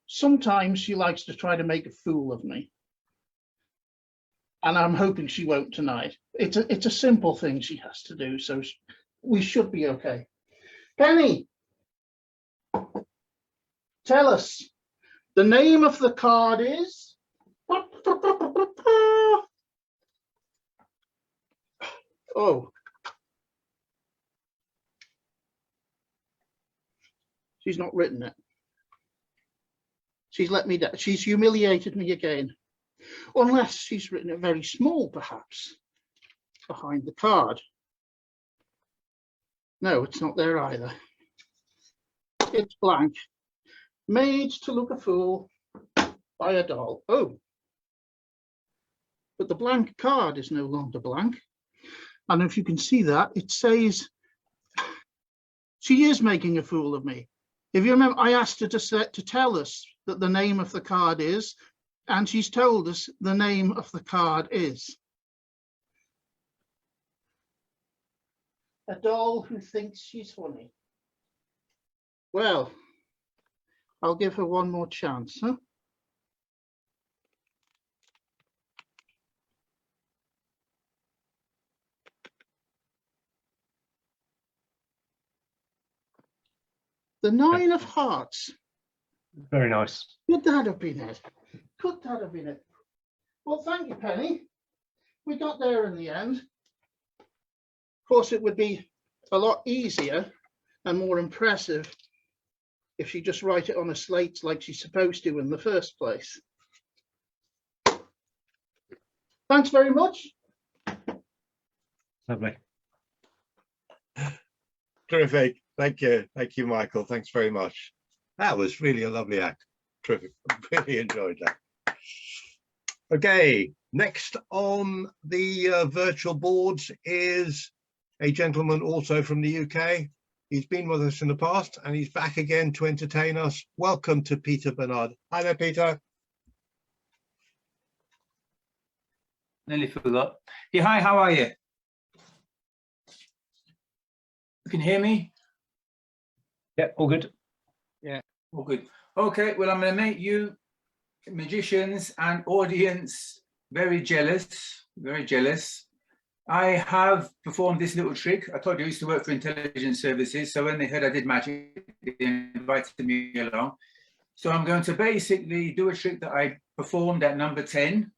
Sometimes she likes to try to make a fool of me. And I'm hoping she won't tonight. It's a simple thing she has to do, so we should be okay. Penny, Tell us. The name of the card is. Oh. She's not written it. She's let me down. She's humiliated me again. Unless she's written it very small, perhaps, behind the card. No, it's not there either. It's blank. Made to look a fool by a doll. Oh. But the blank card is no longer blank. And if you can see that, it says she is making a fool of me. If you remember, I asked her to tell us that the name of the card is, and she's told us the name of the card is. A doll who thinks she's funny. Well, I'll give her one more chance, huh? The 9 of Hearts. Very nice. Could that have been it? Could that have been it? Well, thank you, Penny. We got there in the end. Of course, it would be a lot easier and more impressive if she just write it on a slate like she's supposed to in the first place. Thanks very much. Lovely. Terrific. Thank you. Thank you, Michael. Thanks very much. That was really a lovely act. Terrific. Really enjoyed that. Okay, next on the virtual boards is a gentleman also from the UK. He's been with us in the past and he's back again to entertain us. Welcome to Peter Bernard. Hi there, Peter. Nearly forgot. Yeah, hi, how are you? You can hear me? Yeah, all good. Yeah, all good. Okay, well, I'm going to make you magicians and audience very jealous, very jealous. I have performed this little trick. I told you I used to work for intelligence services, so when they heard I did magic, they invited me along. So I'm going to basically do a trick that I performed at number 10,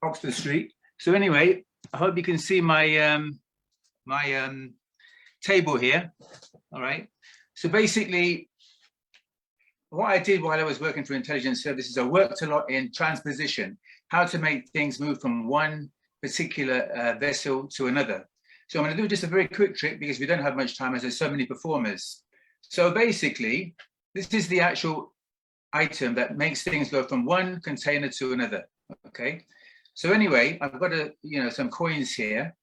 Oxford Street. So anyway, I hope you can see my table here. All right. So basically, what I did while I was working for intelligence services, I worked a lot in transposition, how to make things move from one particular vessel to another. So I'm going to do just a very quick trick because we don't have much time as there's so many performers. So basically, this is the actual item that makes things go from one container to another. Okay. So anyway, I've got some coins here,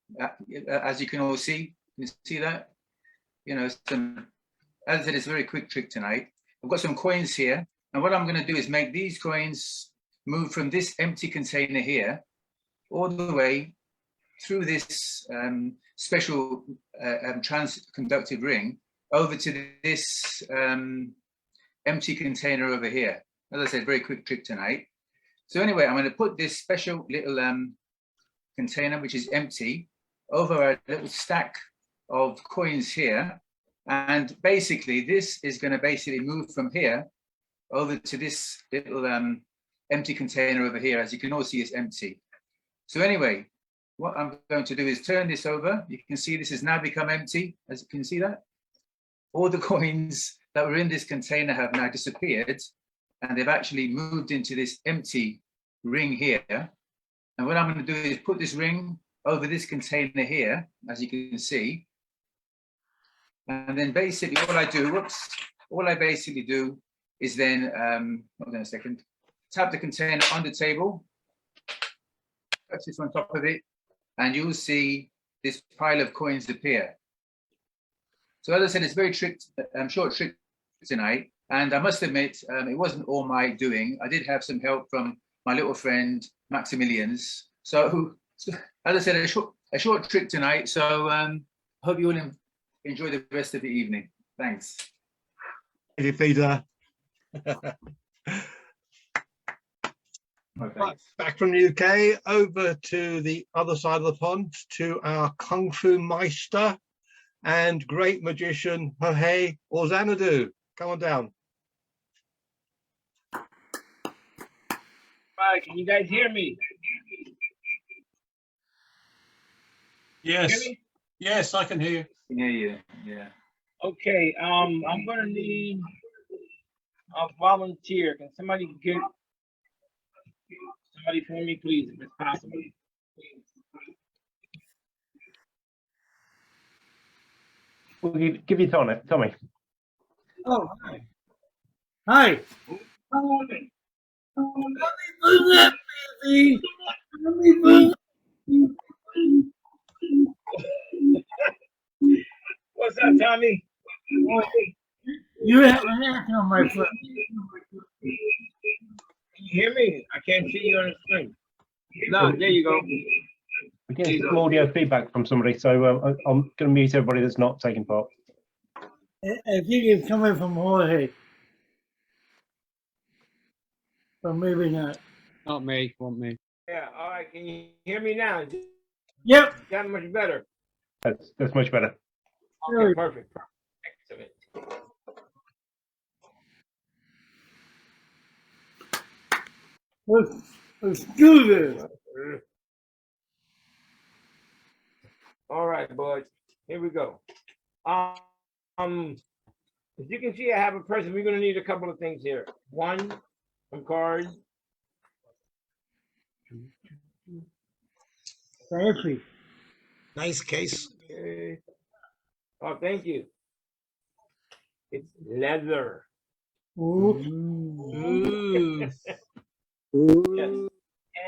as you can all see. You see that? As I said, it's a very quick trick tonight. I've got some coins here, and what I'm going to do is make these coins move from this empty container here all the way through this special transconductive ring over to this empty container over here. As I said, very quick trick tonight. So anyway, I'm going to put this special little container, which is empty, over a little stack of coins here. And basically, this is going to basically move from here over to this little empty container over here. As you can all see, it's empty. So anyway, what I'm going to do is turn this over. You can see this has now become empty. As you can see that. All the coins that were in this container have now disappeared. And they've actually moved into this empty ring here. And what I'm going to do is put this ring over this container here, as you can see. And then basically all I basically do is then, hold on a second, tap the container on the table, touch this on top of it, and you'll see this pile of coins appear. So as I said, it's very short trick tonight. And I must admit, it wasn't all my doing. I did have some help from my little friend, Maximilian's. So as I said, a short trick tonight. So hope you all enjoy the rest of the evening. Thanks. Thank you, Peter. Okay. Back from the UK, over to the other side of the pond, to our Kung Fu Meister and great magician, Jorge or Xanadu. Come on down. right, can you guys hear me? Hear Yes, me? yes, I can hear you. Can hear you. Yeah. Okay, I'm gonna need a volunteer. Can somebody get somebody for me, please, if it's possible? We'll give you Tommy. Oh, hi. Hi. What's up, Tommy? You have an act on my foot. Can you hear me? I can't see you on the screen. No, there you go. We're getting some audio feedback from somebody, so I'm going to mute everybody that's not taking part. I think it's coming from Jorge. But maybe not. Not me, want me. Yeah, all right. Can you hear me now? Yep. That much better. That's much better. Okay, perfect. Excellent. Let's do this. All right, boys. Here we go. As you can see, I have a person. We're going to need a couple of things here. One, some cards. Fancy. Nice case. Okay. Oh, thank you. It's leather. Ooh. Yes.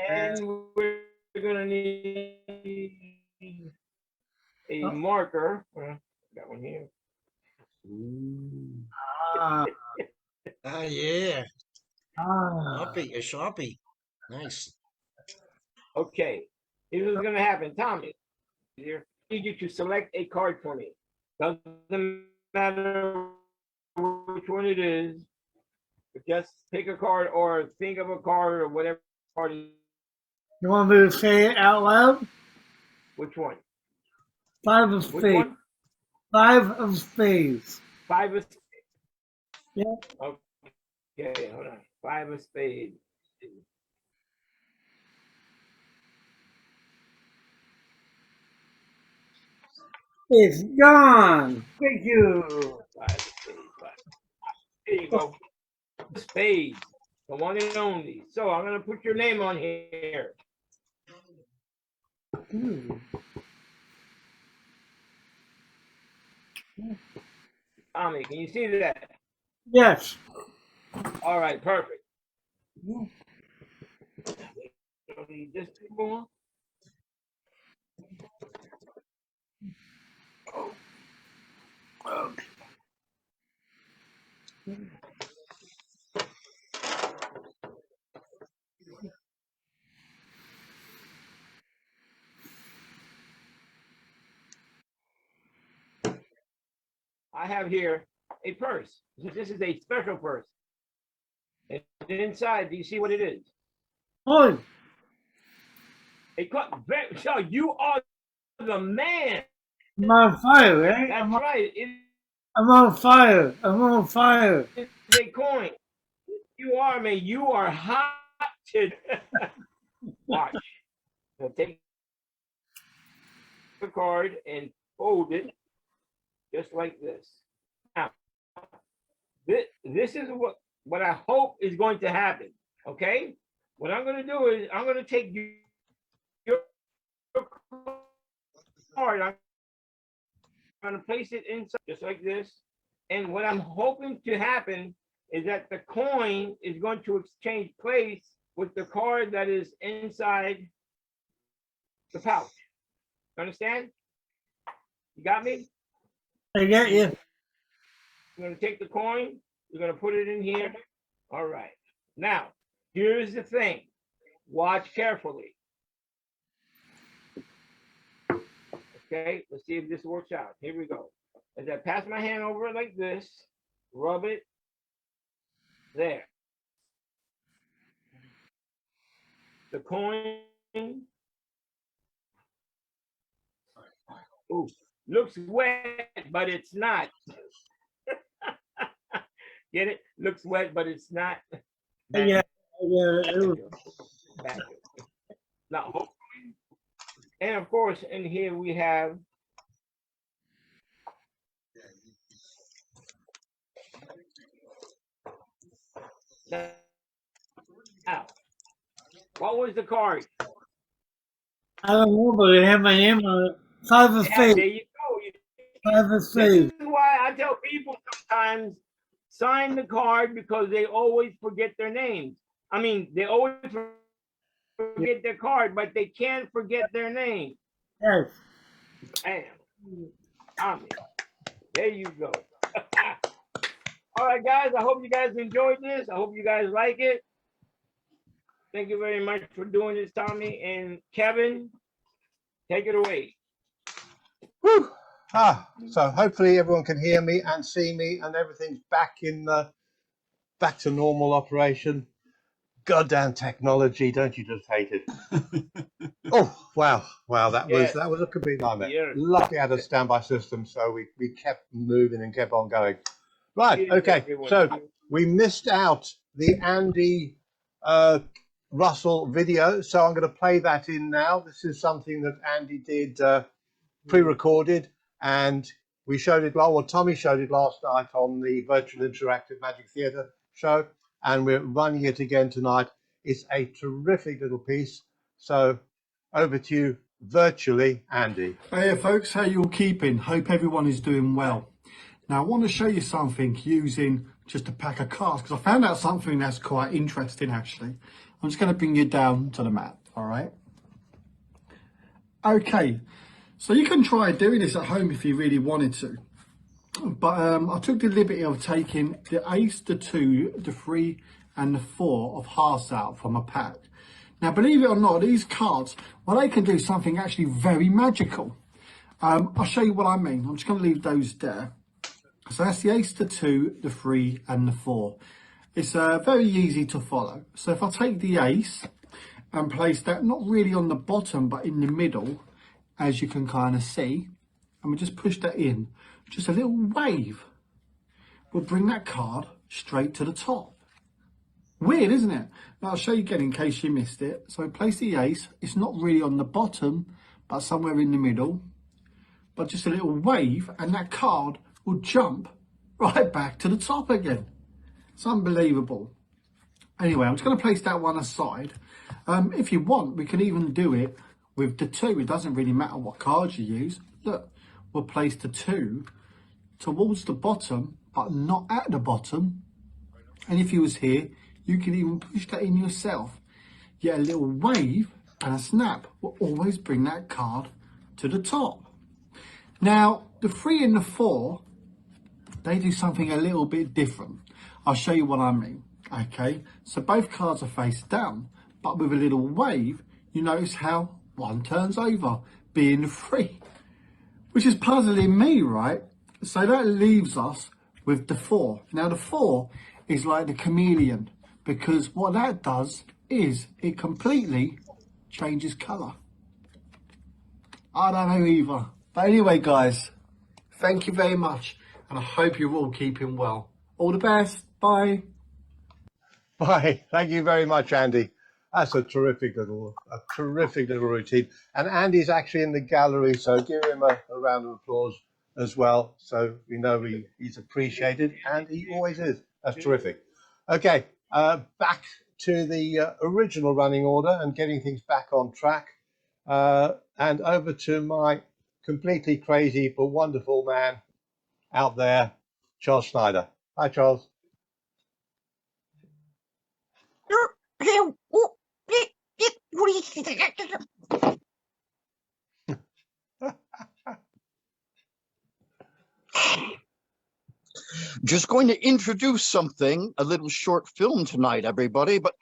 And we're going to need a marker. Got one here. Yeah. Sharpie, a Sharpie. Nice. Okay. Here's what's going to happen. Tommy, here, I need you to select a card for me. Doesn't matter which one it is. Just pick a card or think of a card or whatever card it is. You want me to say it out loud? Which one? Five of Which spades. one? Five of spades. Five of spades. Yeah. Okay, hold on. Five of spades. It's gone. Thank you. Five of spades. There you go. Spades. The one and only. So I'm going to put your name on here. Tommy, can you see that? Yes. All right, perfect. Don't need this anymore. I have here a purse. This is a special purse. And inside, do you see what it is? Oh. A cup. So you are the man. I'm on fire, right? That's right. I'm on fire. I'm on fire. It's a coin. You are, man. You are hot. Watch. So take the card and fold it just like this. Now, this is what I hope is going to happen. Okay? What I'm going to do is I'm going to take your card. I'm going to place it inside just like this. And what I'm hoping to happen is that the coin is going to exchange place with the card that is inside the pouch. Understand? You got me? I got you. You're going to take the coin. You're going to put it in here. All right. Now, here's the thing. Watch carefully. Okay, let's see if this works out. Here we go. As I pass my hand over it like this, rub it there. The coin, ooh, looks wet, but it's not. Get it? Looks wet, but it's not. Yeah, Back. Now, hopefully, and of course, in here we have now. What was the card? I don't know, but it had my name on it. Five of Yeah, Spades. there you go. Five of This Spades. is why I tell people sometimes sign the card because they always forget their names. I mean, they always forget their card, but they can't forget their name. Yes. Bam. Tommy. There you go. All right, guys. I hope you guys enjoyed this. I hope you guys like it. Thank you very much for doing this, Tommy. And Kevin, take it away. Whew. So hopefully everyone can hear me and see me, and everything's back to normal operation. Goddamn technology, don't you just hate it? Oh wow, that was a complete nightmare. Yes. Luckily I had a standby system, so we kept moving and kept on going. Right, okay, so we missed out the Andy Russell video, so I'm going to play that in now. This is something that Andy did pre-recorded, and we showed it, well, Tommy showed it last night on the Virtual Interactive Magic Theatre show, and we're running it again tonight. It's a terrific little piece. So over to you virtually, Andy. Hey folks, how you all keeping? Hope everyone is doing well. Now I want to show you something using just a pack of cards, because I found out something that's quite interesting actually. I'm just going to bring you down to the map, all right? Okay, so you can try doing this at home if you really wanted to. But I took the liberty of taking the ace, the 2, the 3 and the 4 of hearts out from a pack. Now believe it or not, these cards, well, they can do something actually very magical. I'll show you what I mean. I'm just going to leave those there. So that's the ace, the 2, the 3 and the 4. It's very easy to follow. So if I take the ace and place that not really on the bottom but in the middle, as you can kind of see, and we just push that in, just a little wave will bring that card straight to the top. Weird, isn't it? Now I'll show you again in case you missed it. So place the ace, it's not really on the bottom but somewhere in the middle, but just a little wave and that card will jump right back to the top again. It's unbelievable. Anyway, I'm just going to place that one aside. If you want, we can even do it with the 2. It doesn't really matter what cards you use. Look, we'll place the 2 towards the bottom, but not at the bottom. And if you was here, you can even push that in yourself. Yet a little wave and a snap will always bring that card to the top. Now, the 3 and the 4, they do something a little bit different. I'll show you what I mean. Okay, so both cards are face down, but with a little wave, you notice how one turns over, being the 3, which is puzzling me, right? So that leaves us with the 4. Now the 4 is like the chameleon, because what that does is it completely changes colour. I don't know either. But anyway, guys, thank you very much, and I hope you're all keeping well. All the best. Bye. Bye. Thank you very much, Andy. That's a terrific little routine. And Andy's actually in the gallery, so give him a round of applause as well. So we know he's appreciated, and he always is. That's terrific. Okay, back to the original running order and getting things back on track. And over to my completely crazy but wonderful man out there, Charles Snyder. Hi, Charles. Just going to introduce something, a little short film tonight, everybody, but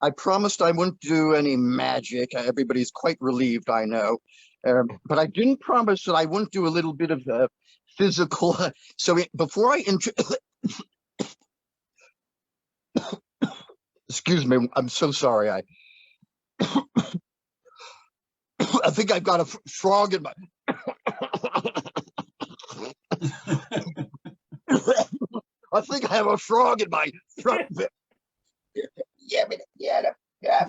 I promised I wouldn't do any magic. Everybody's quite relieved, I know. But I didn't promise that I wouldn't do a little bit of physical. So before I excuse me, I'm so sorry. I think I've got a frog in my. I think I have a frog in my throat. Yeah, Get him. Yeah.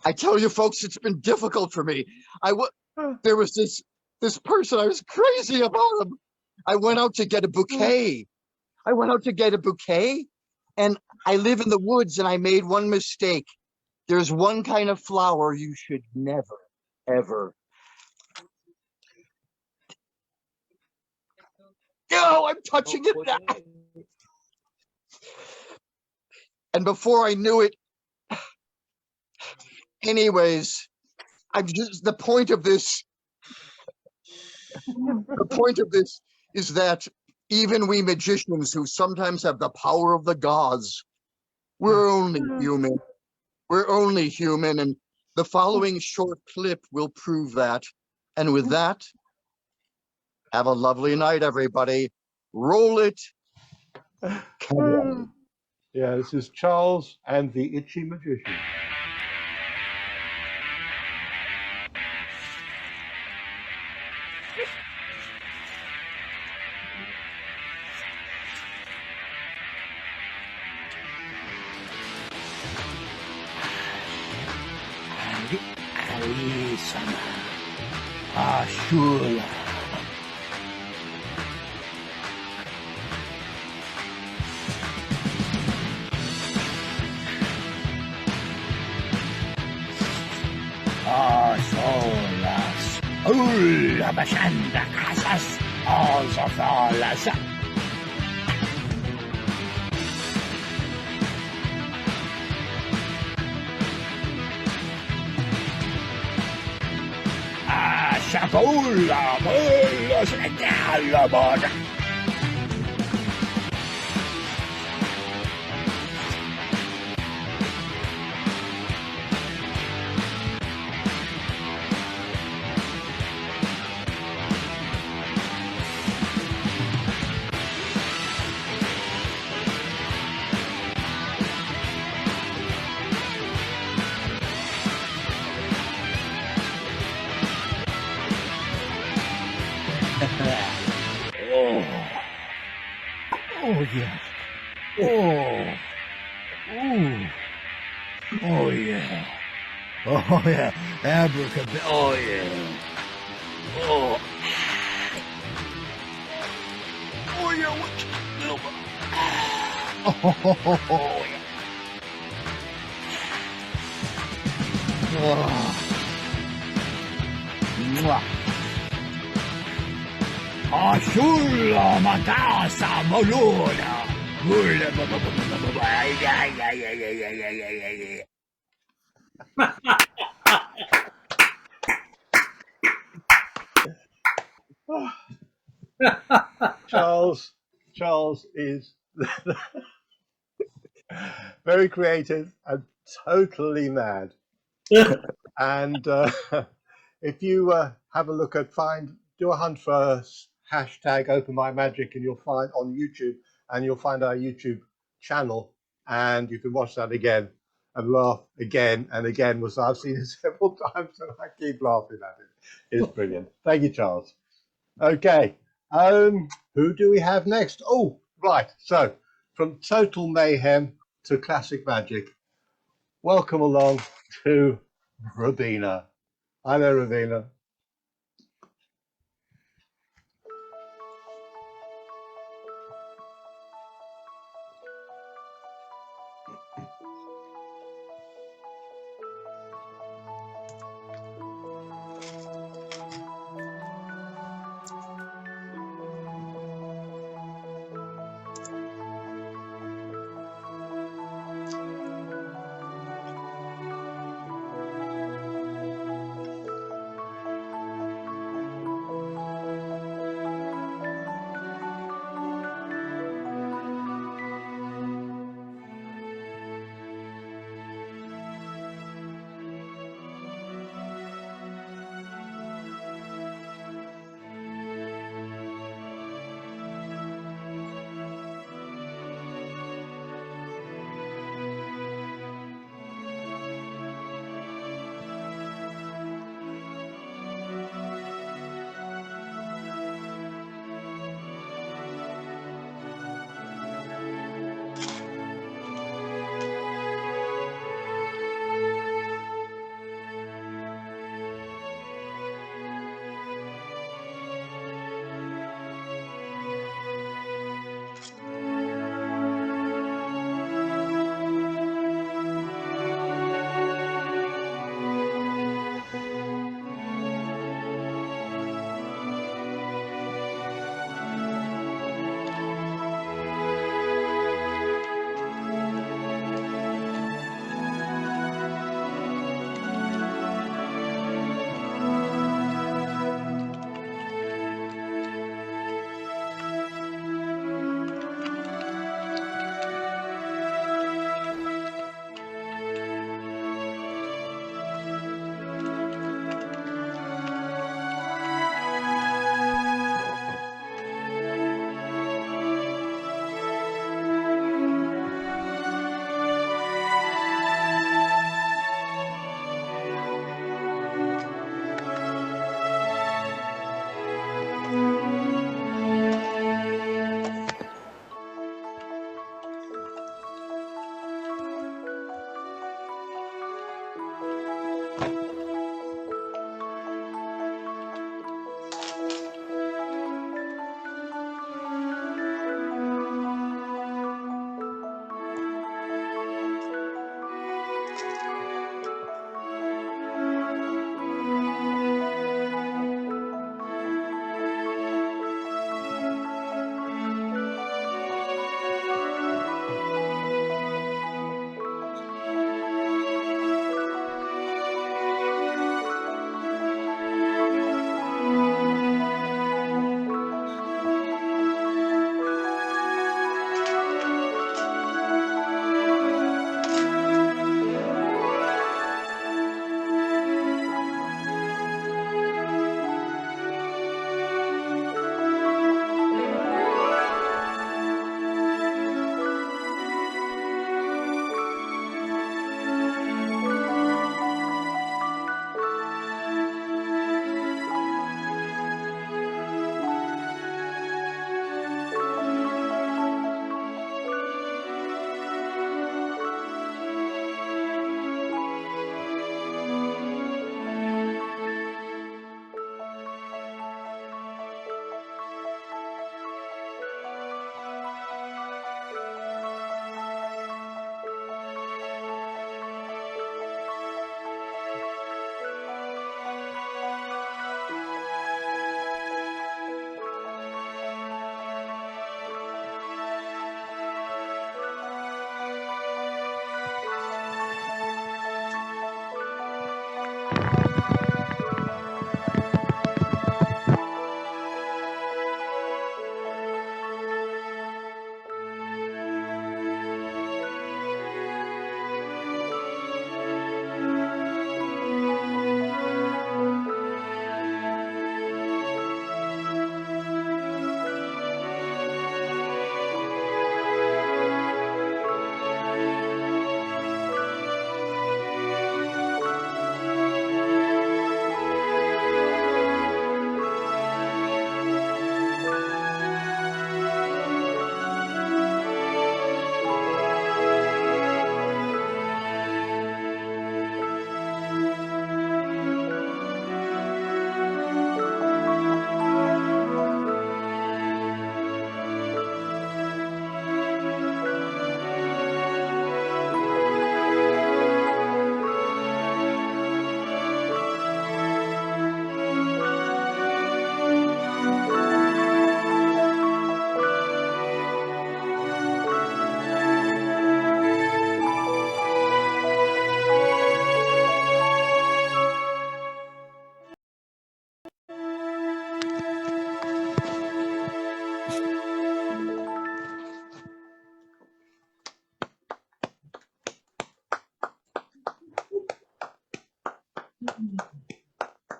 I tell you, folks, it's been difficult for me. There was this person, I was crazy about him. I went out to get a bouquet. And I live in the woods, and I made one mistake. There's one kind of flower you should never, ever. No, I'm touching it now. And before I knew it, anyways, the point of this is that even we magicians who sometimes have the power of the gods, we're only human. We're only human, and the following short clip will prove that. And with that, have a lovely night, everybody. Roll it. Yeah, this is Charles and the Itchy Magician. Sure. Solas, Ulla bashanda casas, Ozofolas. Shapola, Mulla, Snegalabod. Oh yeah. Oh yeah. Oh yeah. Abracadabra. Oh yeah. Oh. Oh yeah. What? Little. Oh yeah. Oh. Mwah. Ashulla matasa moluna. Charles is very creative and totally mad. And if you have a look at do a hunt for hashtag Open My Magic, and you'll find on YouTube, and you'll find our YouTube channel, and you can watch that again and laugh again and again. Because I've seen it several times, and I keep laughing at it. It's brilliant. Thank you, Charles. Okay, who do we have next? Oh, right. So from total mayhem to classic magic, welcome along to Robina. Hi there, Robina.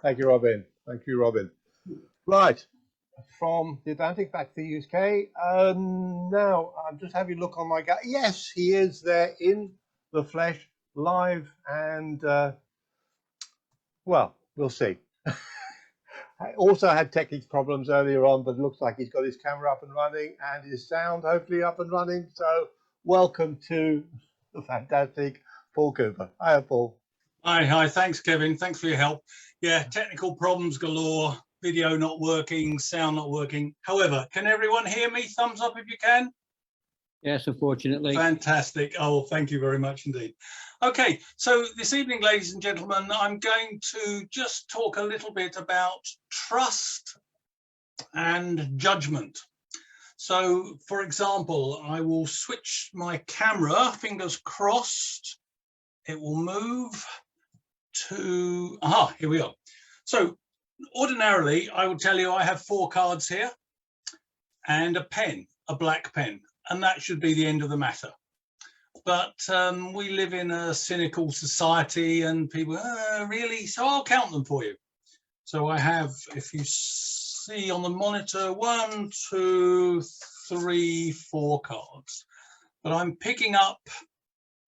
Thank you, Robin. Thank you, Robin. Right, from the Atlantic back to the UK. Now, I'm just having a look on my guy. Yes, he is there in the flesh, live, and well, we'll see. I also had technical problems earlier on, but it looks like he's got his camera up and running and his sound hopefully up and running. So welcome to the fantastic Paul Cooper. Hi, Paul. Hi, thanks, Kevin. Thanks for your help. Yeah, technical problems galore, video not working, sound not working. However, can everyone hear me? Thumbs up if you can. Yes, unfortunately. Fantastic. Oh, thank you very much indeed. Okay, so this evening, ladies and gentlemen, I'm going to just talk a little bit about trust and judgment. So, for example, I will switch my camera, fingers crossed, it will move to, aha, here we are. So, ordinarily, I will tell you I have 4 cards here and a pen, a black pen, and that should be the end of the matter. But we live in a cynical society and people, really? So I'll count them for you. So I have, if you see on the monitor, 1, 2, 3, 4 cards. But I'm picking up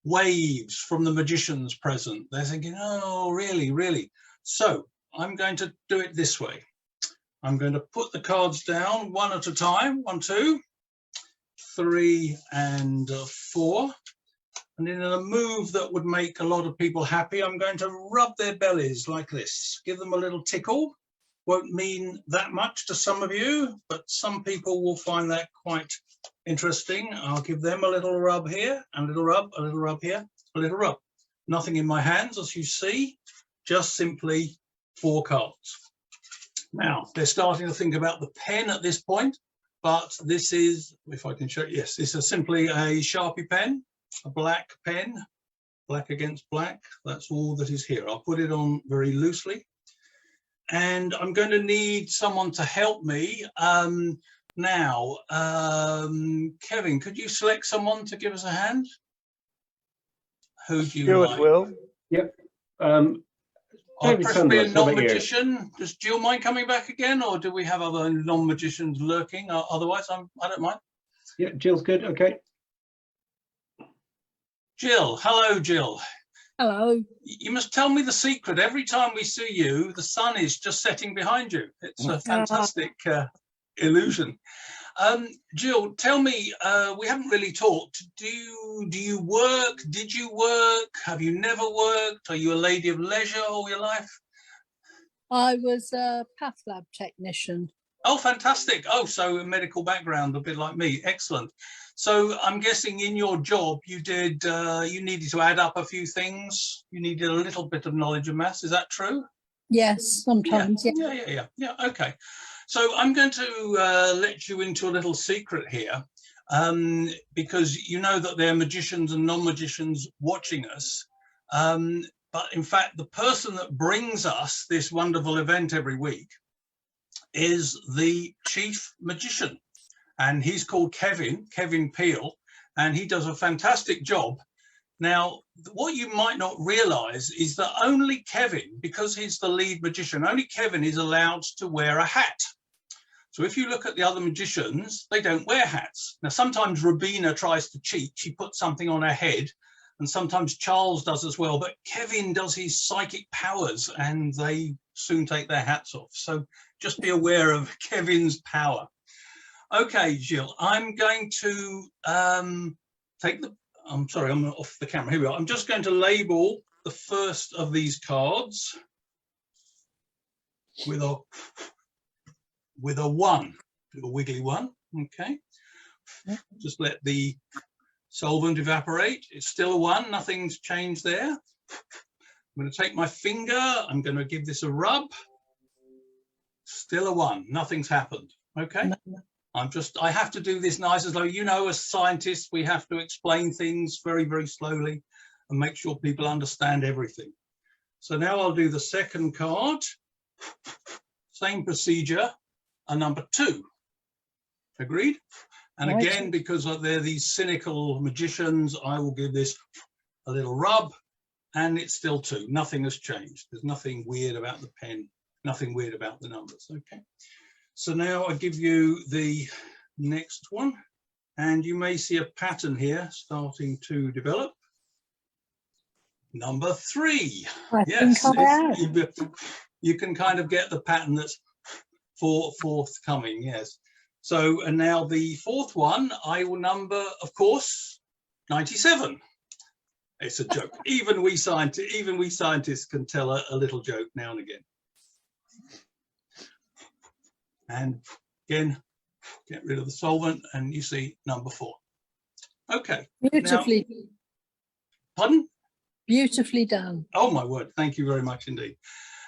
waves from the magicians present. They're thinking, oh, really, really? So I'm going to do it this way. I'm going to put the cards down one at a time. 1, 2, 3, and 4. And in a move that would make a lot of people happy, I'm going to rub their bellies like this, give them a little tickle. Won't mean that much to some of you, but some people will find that quite interesting. I'll give them a little rub here, a little rub here, a little rub. Nothing in my hands, as you see, just simply 4 cards. Now, they're starting to think about the pen at this point, but this is, if I can show you, yes, this is simply a Sharpie pen. A black pen, black against black. That's all that is here. I'll put it on very loosely. And I'm going to need someone to help me. Now, Kevin, could you select someone to give us a hand? Who do you Stuart like? will. Yep. Preferably a non-magician. Does Jill mind coming back again, or do we have other non-magicians lurking? Otherwise, I don't mind. Yeah, Jill's good. Okay. Jill, hello, Jill. Hello. You must tell me the secret. Every time we see you, the sun is just setting behind you. It's a fantastic illusion. Jill, tell me, we haven't really talked. Do you work? Did you work? Have you never worked? Are you a lady of leisure all your life? I was a path lab technician. Oh, fantastic. Oh, so a medical background, a bit like me. Excellent. So I'm guessing in your job you did, you needed to add up a few things. You needed a little bit of knowledge of maths. Is that true? Yes, sometimes. Yeah. Okay. So I'm going to let you into a little secret here, because you know that there are magicians and non-magicians watching us. But in fact, the person that brings us this wonderful event every week is the chief magician. And he's called Kevin Peel, and he does a fantastic job. Now, what you might not realize is that only Kevin, because he's the lead magician, only Kevin is allowed to wear a hat. So if you look at the other magicians, they don't wear hats. Now, sometimes Robina tries to cheat. She puts something on her head, and sometimes Charles does as well. But Kevin does his psychic powers, and they soon take their hats off. So just be aware of Kevin's power. Okay, Jill, I'm going to take the, I'm sorry, I'm off the camera. Here we are. I'm just going to label the first of these cards with a 1, a wiggly 1. Okay. Just let the solvent evaporate. It's still a 1. Nothing's changed there. I'm going to take my finger. I'm going to give this a rub. Still a 1. Nothing's happened. Okay. I have to do this nice as though, you know, as scientists, we have to explain things very, very slowly and make sure people understand everything. So now I'll do the second card. Same procedure, a number 2. Agreed? And again, because they're these cynical magicians, I will give this a little rub, and it's still 2. Nothing has changed. There's nothing weird about the pen Nothing weird about the numbers. Okay. So now I give you the next one, and you may see a pattern here starting to develop. Number 3. Yes, you can kind of get the pattern that's forthcoming. Yes. So, and now the 4th one, I will number, of course, 97. It's a joke. Even we scientists can tell a little joke now and again. And again, get rid of the solvent, and you see number 4. Okay. Beautifully. Now, pardon? Beautifully done. Oh my word! Thank you very much indeed.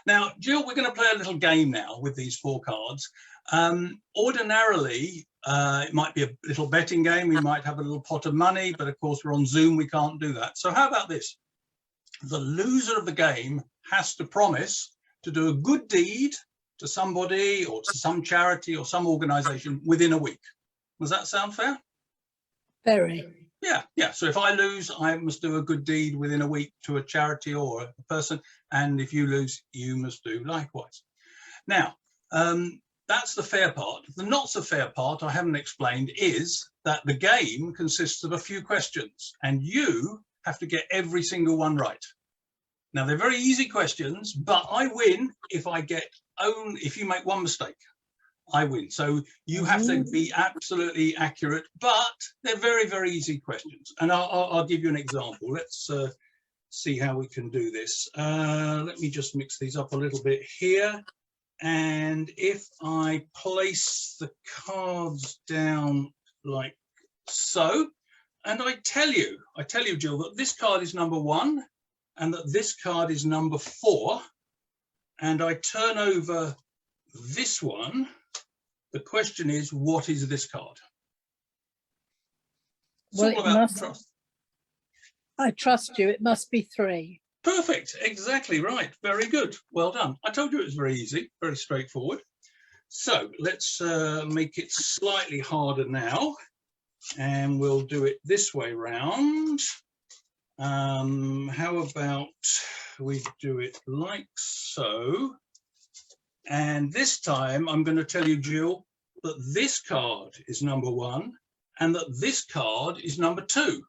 Now, Jill, we're going to play a little game now with these 4 cards. Ordinarily, it might be a little betting game. We might have a little pot of money, but of course we're on Zoom. We can't do that. So how about this? The loser of the game has to promise to do a good deed to somebody or to some charity or some organization within a week. Does that sound fair? Very. Yeah. So if I lose, I must do a good deed within a week to a charity or a person. And if you lose, you must do likewise. Now, that's the fair part. The not so fair part I haven't explained is that the game consists of a few questions and you have to get every single one right. Now, they're very easy questions, but I win if if you make one mistake. I win. So you have to be absolutely accurate, but they're very, very easy questions. And I'll give you an example. Let's see how we can do this. Let me just mix these up a little bit here. And if I place the cards down like so, and I tell you, Jill, that this card is number 1 and that this card is number 4, and I turn over this one, the question is, what is this card? It's all about trust. I trust you. It must be 3. Perfect. Exactly right. Very good. Well done. I told you it was very easy, very straightforward. So let's make it slightly harder now, and we'll do it this way round. How about we do it like so? And this time I'm going to tell you, Jill, that this card is number 1 and that this card is number 2.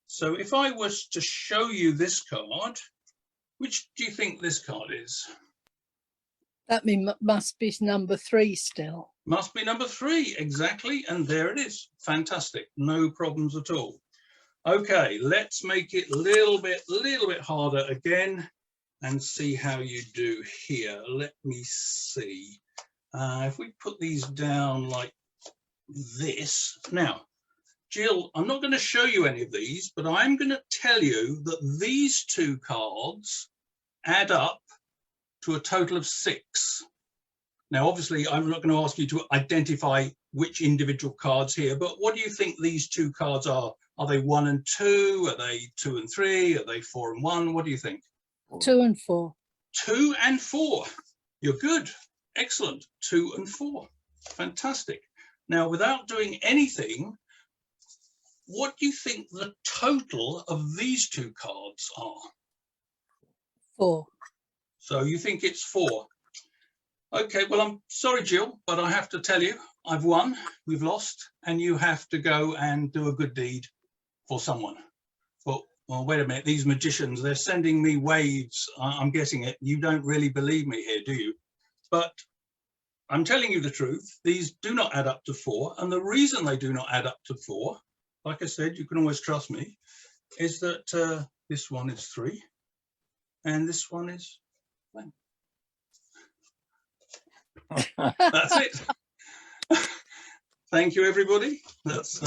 So if I was to show you this card, which do you think this card is? That must be number 3 still. Must be number 3, exactly. And there it is. Fantastic. No problems at all. Okay, let's make it a little bit harder again and see how you do here. Let me see. If we put these down like this. Now, Jill, I'm not going to show you any of these, but I'm going to tell you that these 2 cards add up to a total of 6. Now, obviously, I'm not going to ask you to identify which individual cards here, but what do you think these 2 cards are? Are they 1 and 2? Are they 2 and 3? Are they 4 and 1? What do you think? 2 and 4. 2 and 4. You're good. Excellent. 2 and 4. Fantastic. Now, without doing anything, what do you think the total of these 2 cards are? 4. So you think it's 4. Okay, well, I'm sorry, Jill, but I have to tell you, I've won, we've lost, and you have to go and do a good deed for someone. Well, wait a minute, these magicians, they're sending me waves. I'm getting it. You don't really believe me here, do you? But I'm telling you the truth. These do not add up to 4. And the reason they do not add up to 4, like I said, you can always trust me, is that this one is 3 and this one is 1. That's it. Thank you, everybody. That's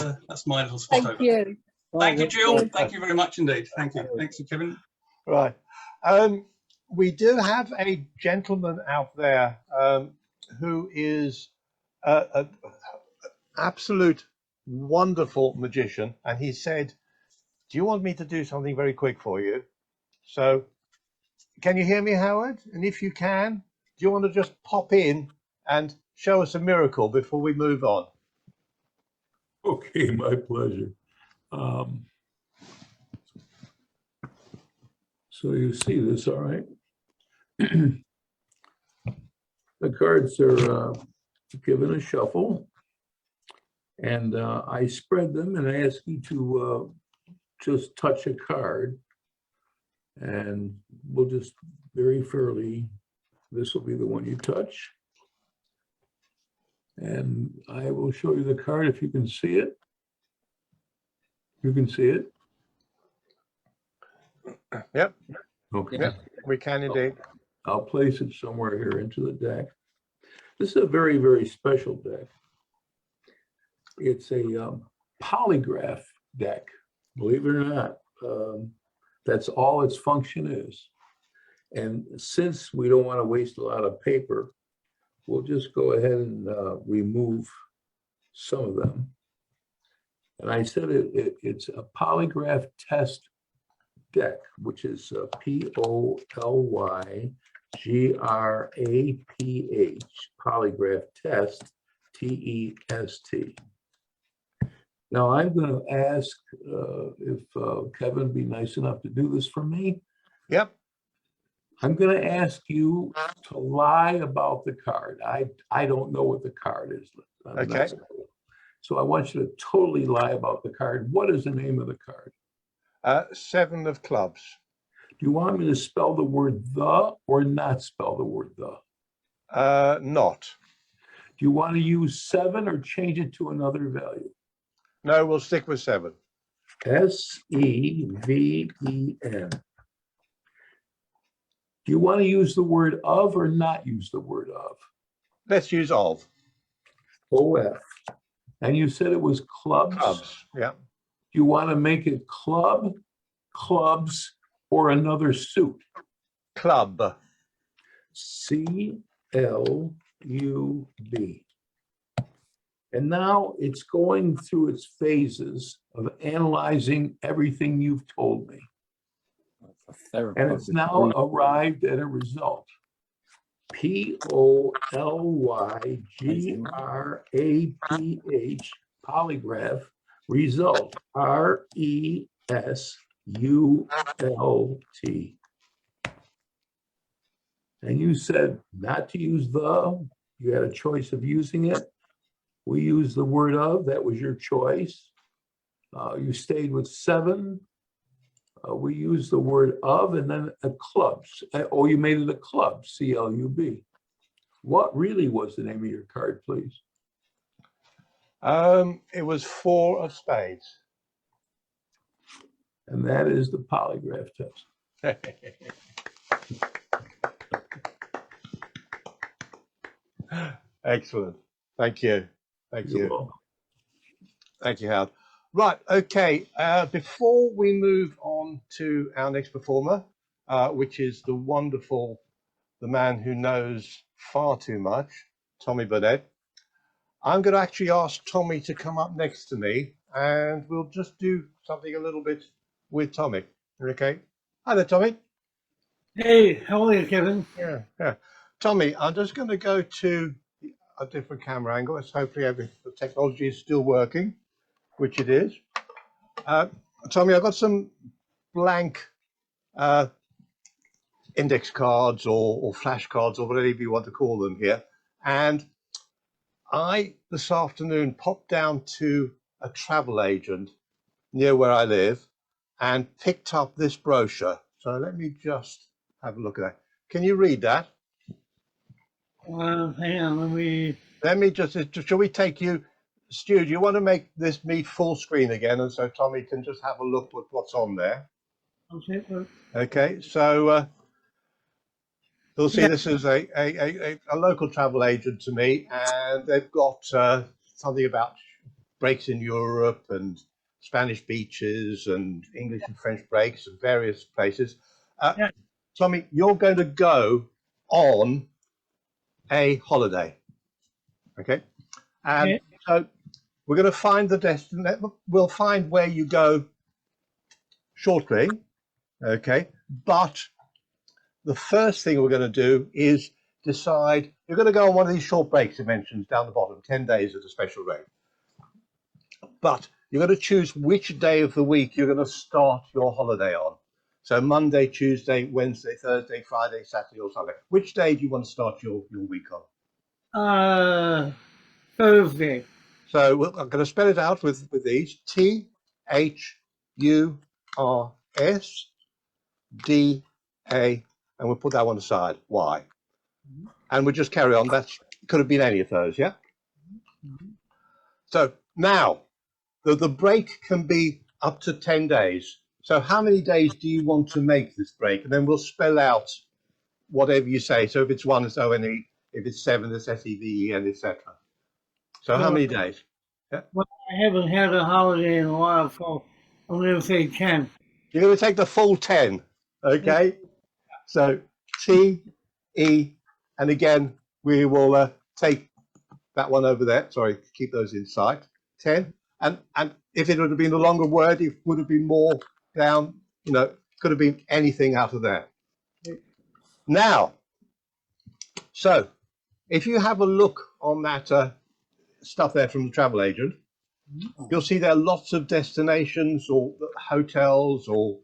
my little spot over. Thank you. Thank you, Jill. Thank you very much indeed. Thank you. Thanks, Kevin. Right. We do have a gentleman out there who is an absolute wonderful magician, and he said, do you want me to do something very quick for you? So can you hear me, Howard? And if you can, do you want to just pop in and show us a miracle before we move on? Okay, my pleasure. So you see this, all right? The cards are given a shuffle, and I spread them and I ask you to just touch a card, and we'll just very fairly, this will be the one you touch. And I will show you the card if you can see it. You can see it? Yep. Okay. Yep, we can indeed. I'll place it somewhere here into the deck. This is a very, very special deck. It's a polygraph deck, believe it or not. That's all its function is. And since we don't want to waste a lot of paper, we'll just go ahead and remove some of them. And I said it's a polygraph test deck, which is Polygraph, polygraph test, T-E-S-T. Now I'm going to ask if Kevin would be nice enough to do this for me. Yep. I'm going to ask you to lie about the card. I don't know what the card is. Okay. So I want you to totally lie about the card. What is the name of the card? 7 of clubs. Do you want me to spell the word the or not spell the word the? Not. Do you want to use 7 or change it to another value? No, we'll stick with 7. S-E-V-E-N. Do you want to use the word of or not use the word of? Let's use of. O-F. And you said it was clubs? Clubs, yeah. Do you want to make it club, clubs, or another suit? Club. C-L-U-B. And now it's going through its phases of analyzing everything you've told me. And it's now arrived at a result. P-O-L-Y-G-R-A-P-H, polygraph, result, R-E-S-U-L-T. And you said not to use the, you had a choice of using it. We used the word of, that was your choice. You stayed with 7. We used the word of and then a clubs. Oh, you made it a club, C-L-U-B. What really was the name of your card, please? It was 4 of spades. And that is the polygraph test. Excellent. Thank you. Thank you. Thank you, Howard. Right, okay. Before we move on to our next performer, which is the wonderful, the man who knows far too much, Tommy Burnett, I'm going to actually ask Tommy to come up next to me and we'll just do something a little bit with Tommy. Okay? Hi there, Tommy. Hey, how are you, Kevin? Yeah. Tommy, I'm just going to go to a different camera angle. Let's hopefully the technology is still working, which it is. Tommy, I've got some blank index cards or flashcards or whatever you want to call them here. And I, this afternoon, popped down to a travel agent near where I live and picked up this brochure. So let me just have a look at that. Can you read that? Hang on, let me just, shall we take you, Stu, do you want to make this me full screen again? And so Tommy can just have a look at what's on there. Okay, so you'll see this is a local travel agent to me, and they've got something about breaks in Europe and Spanish beaches and English and French breaks and various places. Tommy, you're going to go on a holiday, okay? And so we're going to find the destination. We'll find where you go shortly, okay? But the first thing we're going to do is decide, you're going to go on one of these short breaks it mentions down the bottom, 10 days at a special rate. But you're going to choose which day of the week you're going to start your holiday on. So Monday, Tuesday, Wednesday, Thursday, Friday, Saturday, or Sunday. Which day do you want to start your week on? Thursday. So I'm going to spell it out with these. THURSDA, and we'll put that one aside. Why? And we'll just carry on. That could have been any of those, yeah? So now, the break can be up to 10 days. So how many days do you want to make this break? And then we'll spell out whatever you say. So if it's 1, it's ONE. If it's 7, it's SEVEN, etc. So how many days? Yeah. Well, I haven't had a holiday in a while, so I'm going to say 10. You're going to take the full 10, okay? So T, E, and again, we will take that one over there. Sorry, keep those in sight. 10. And if it would have been a longer word, it would have been more down, you know, could have been anything out of there. Now, so if you have a look on that stuff there from the travel agent, you'll see there are lots of destinations or hotels or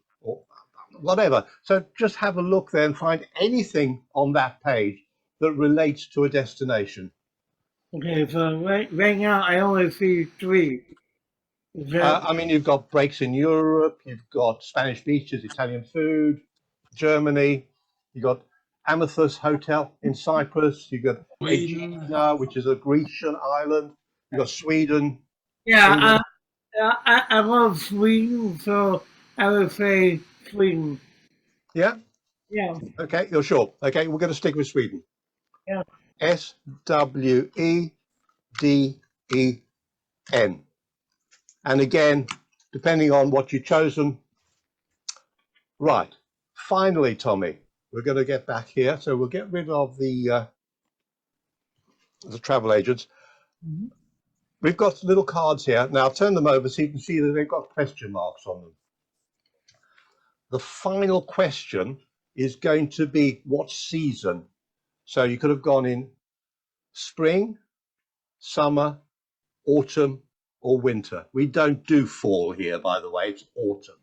whatever. So just have a look there and find anything on that page that relates to a destination. Okay, so right now I only see 3. I mean, you've got breaks in Europe, you've got Spanish beaches, Italian food, Germany, you've got Amethyst Hotel in Cyprus, you've got Aegina, which is a Grecian island, you've got Sweden. Yeah, I love Sweden, so I would say Sweden. Yeah? Yeah. Okay, you're sure. Okay, we're going to stick with Sweden. Yeah. SWEDEN. And again, depending on what you've chosen. Right. Finally, Tommy, we're going to get back here. So we'll get rid of the travel agents. We've got little cards here. Now, I'll turn them over so you can see that they've got question marks on them. The final question is going to be what season. So you could have gone in spring, summer, autumn, or winter. We don't do fall here, by the way, it's autumn.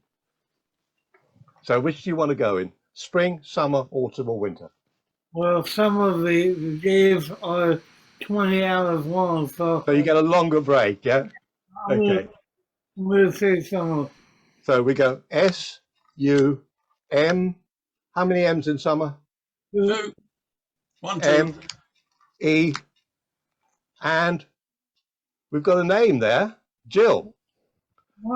So which do you want to go in? Spring, summer, autumn, or winter? Well, some of the days are 20 hours long, so you get a longer break, yeah? Okay. I'm going to say summer. So we go S-U-M. How many M's in summer? 2. 1, 2. M-E. And we've got a name there, Jill.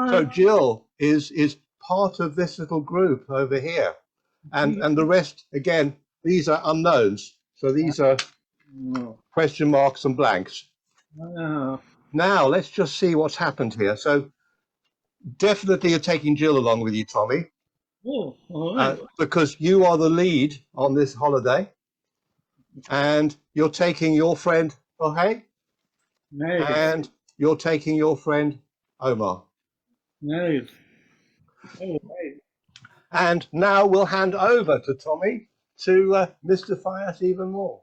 So Jill is part of this little group over here. And the rest, again, these are unknowns. So these are question marks and blanks. Now, let's just see what's happened here. So definitely you're taking Jill along with you, Tommy. Oh, all right. Because you are the lead on this holiday. And you're taking your friend, Jorge. Nice. And you're taking your friend, Omar. Nice. Oh, right. And now we'll hand over to Tommy to mystify us even more.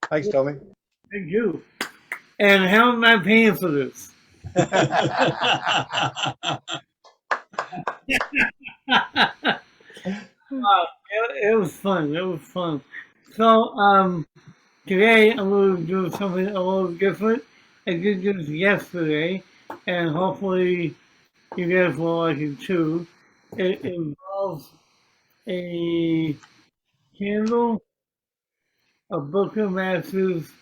Thanks, Tommy. Thank you. And how am I paying for this? It was fun. It was fun. So today I'm going to do something a little different. I did this yesterday, and hopefully you guys will like it too. It involves a candle, a book of matches,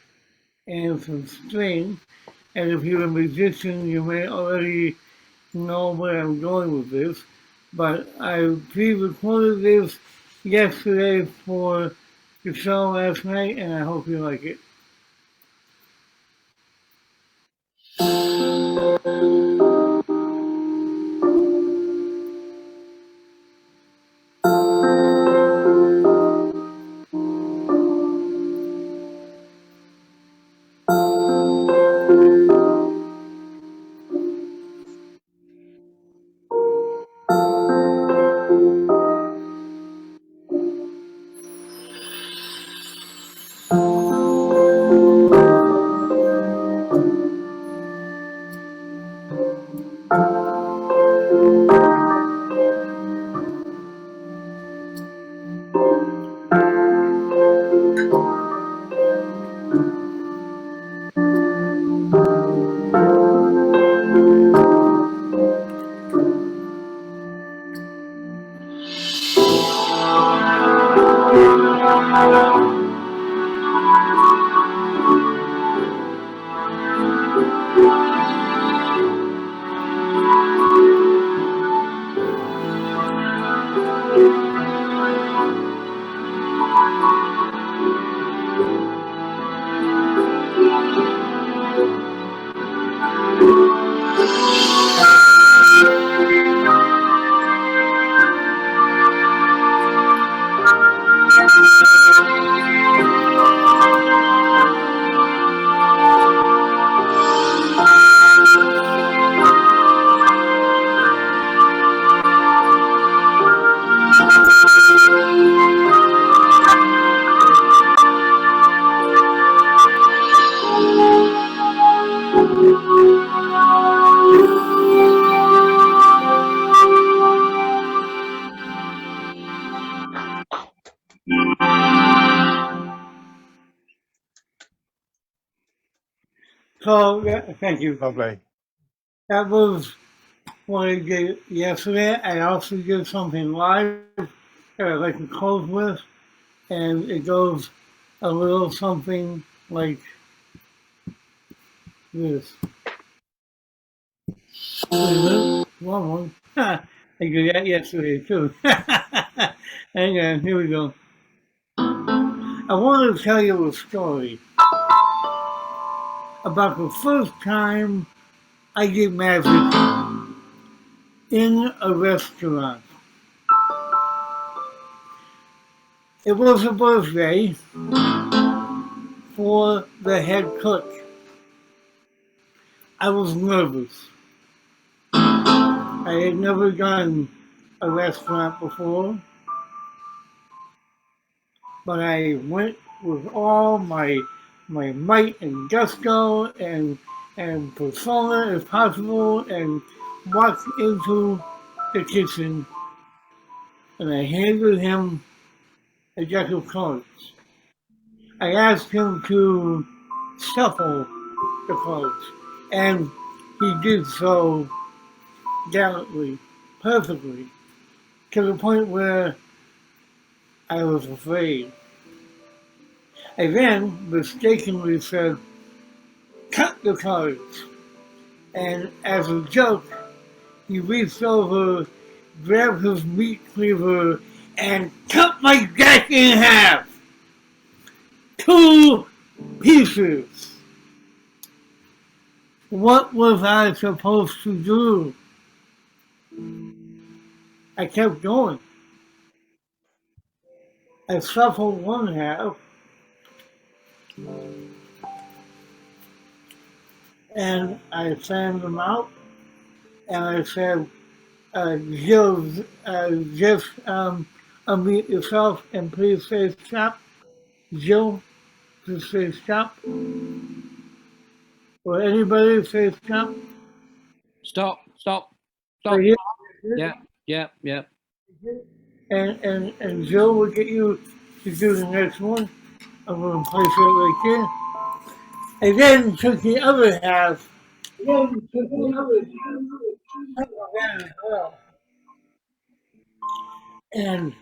and some string. And if you're a musician, you may already know where I'm going with this. But I pre-recorded this yesterday for the show last night, and I hope you like it. So, yeah, thank you. Lovely. That was what I did yesterday. I also did something live that I like to close with, and it goes a little something like this. Wrong one. I did that yesterday too. Hang on, here we go. I wanted to tell you a story about the first time I did magic in a restaurant. It was a birthday for the head cook. I was nervous. I had never done a restaurant before, but I went with all my might and gusto and persona as possible and walked into the kitchen and I handed him a deck of cards. I asked him to shuffle the cards, and he did so gallantly, perfectly, to the point where I was afraid. I then mistakenly said, cut the cards. And as a joke, he reached over, grabbed his meat cleaver, and cut my deck in half. 2 pieces. What was I supposed to do? I kept going. I shuffled one half, and I fanned them out, and I said, Jill, just unmute yourself and please say stop. Jill, please say stop. Will anybody say stop? Stop. So here- Yeah. And Jill will get you to do the next one. I'm going to place it right there. And then took the other half. And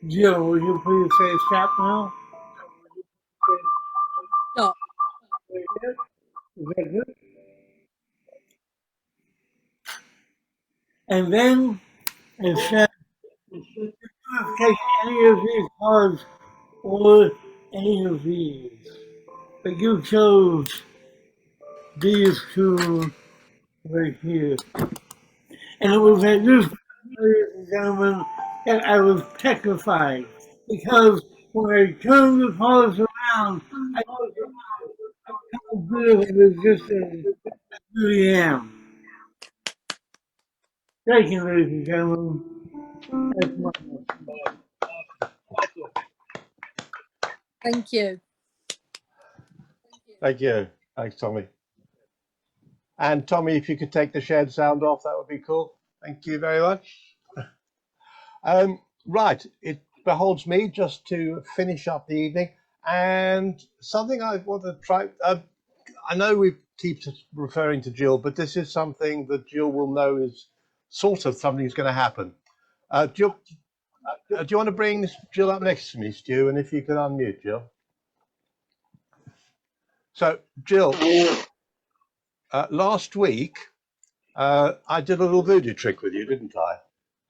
Jill, will you please say stop now? Stop. Is that good? And then it said, you don't take any of these cards or any of these. But you chose these 2 right here. And it was at this point, ladies and gentlemen, that I was petrified. Because when I turned the cards around, I was how good of a musician I really am. Thank you, ladies and gentlemen. That's my Thank you. Thank you. Thanks, Tommy. And Tommy, if you could take the shared sound off, that would be cool. Thank you very much. Right, it beholds me just to finish up the evening, and something I want to try. I know we keep referring to Jill, but this is something that Jill will know is sort of something that's going to happen. Jill, do you want to bring Jill up next to me, Stu? And if you could unmute, Jill. So, Jill, last week I did a little voodoo trick with you, didn't I?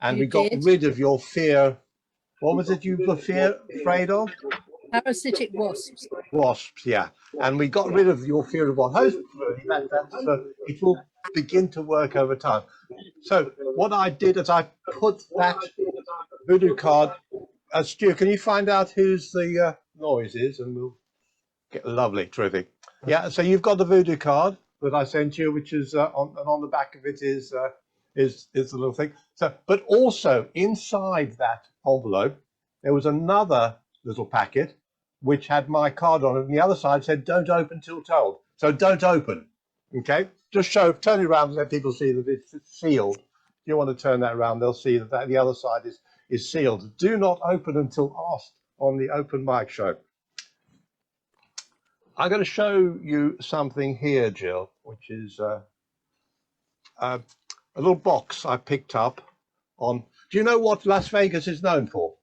And You we got did. rid of your fear. What was it you were afraid of? Parasitic wasps. Wasps, yeah. And we got rid of your fear of wasps. Hopefully it will begin to work over time. So what I did is I put that voodoo card. Stu, can you find out whose the noise is, and we'll get lovely, terrific. Yeah. So you've got the voodoo card that I sent you, which is on the back of it is the little thing. So, but also inside that envelope there was another little packet which had my card on it, and the other side said "Don't open till told." So don't open. Okay, just turn it around and let people see that it's sealed. If you want to turn that around, they'll see that the other side is sealed. Do not open until asked on the open mic show. I'm going to show you something here, Jill, which is a little box I picked up on. Do you know what Las Vegas is known for?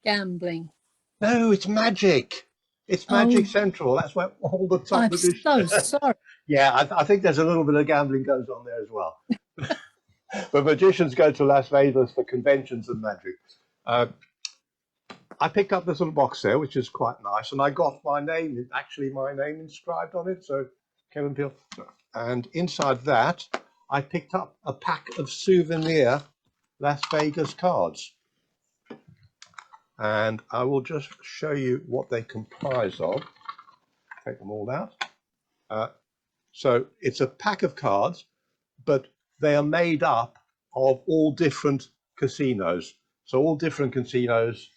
Gambling. No, it's magic. It's Magic Central. That's where all the top I'm so sorry. Yeah, I think there's a little bit of gambling goes on there as well. But magicians go to Las Vegas for conventions and magic. I picked up this little box there, which is quite nice, and I got my name, actually my name inscribed on it. So Kevin Peel. And inside that, I picked up a pack of souvenir Las Vegas cards. And I will just show you what they comprise of. Take them all out. So it's a pack of cards, but they are made up of all different casinos. So all different casinos.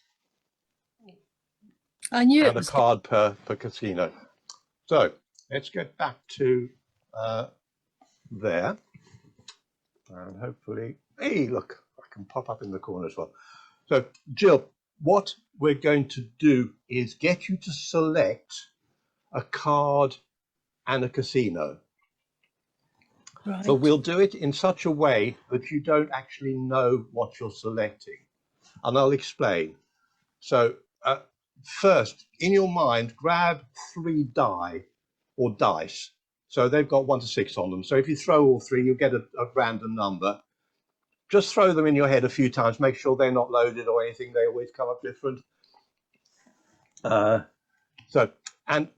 I knew and it was a card per casino. So let's get back to there. And hopefully, hey, look, I can pop up in the corner as well. So Jill, what we're going to do is get you to select a card and a casino. Right. But we'll do it in such a way that you don't actually know what you're selecting. And I'll explain. So first, in your mind, grab 3 die or dice. So they've got 1 to 6 on them. So if you throw all 3, you'll get a random number. Just throw them in your head a few times. Make sure they're not loaded or anything. They always come up different. And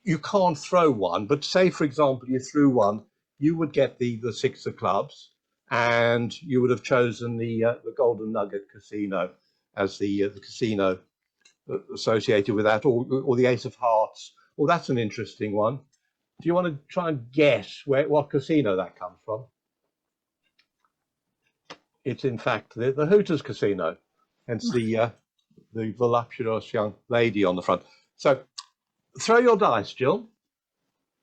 you can't throw one, but say, for example, you threw one, you would get the 6 of clubs, and you would have chosen the Golden Nugget Casino as the casino associated with that, or the Ace of Hearts. Well, that's an interesting one. Do you want to try and guess what casino that comes from? It's in fact the Hooters Casino, hence the voluptuous young lady on the front. So throw your dice, Jill,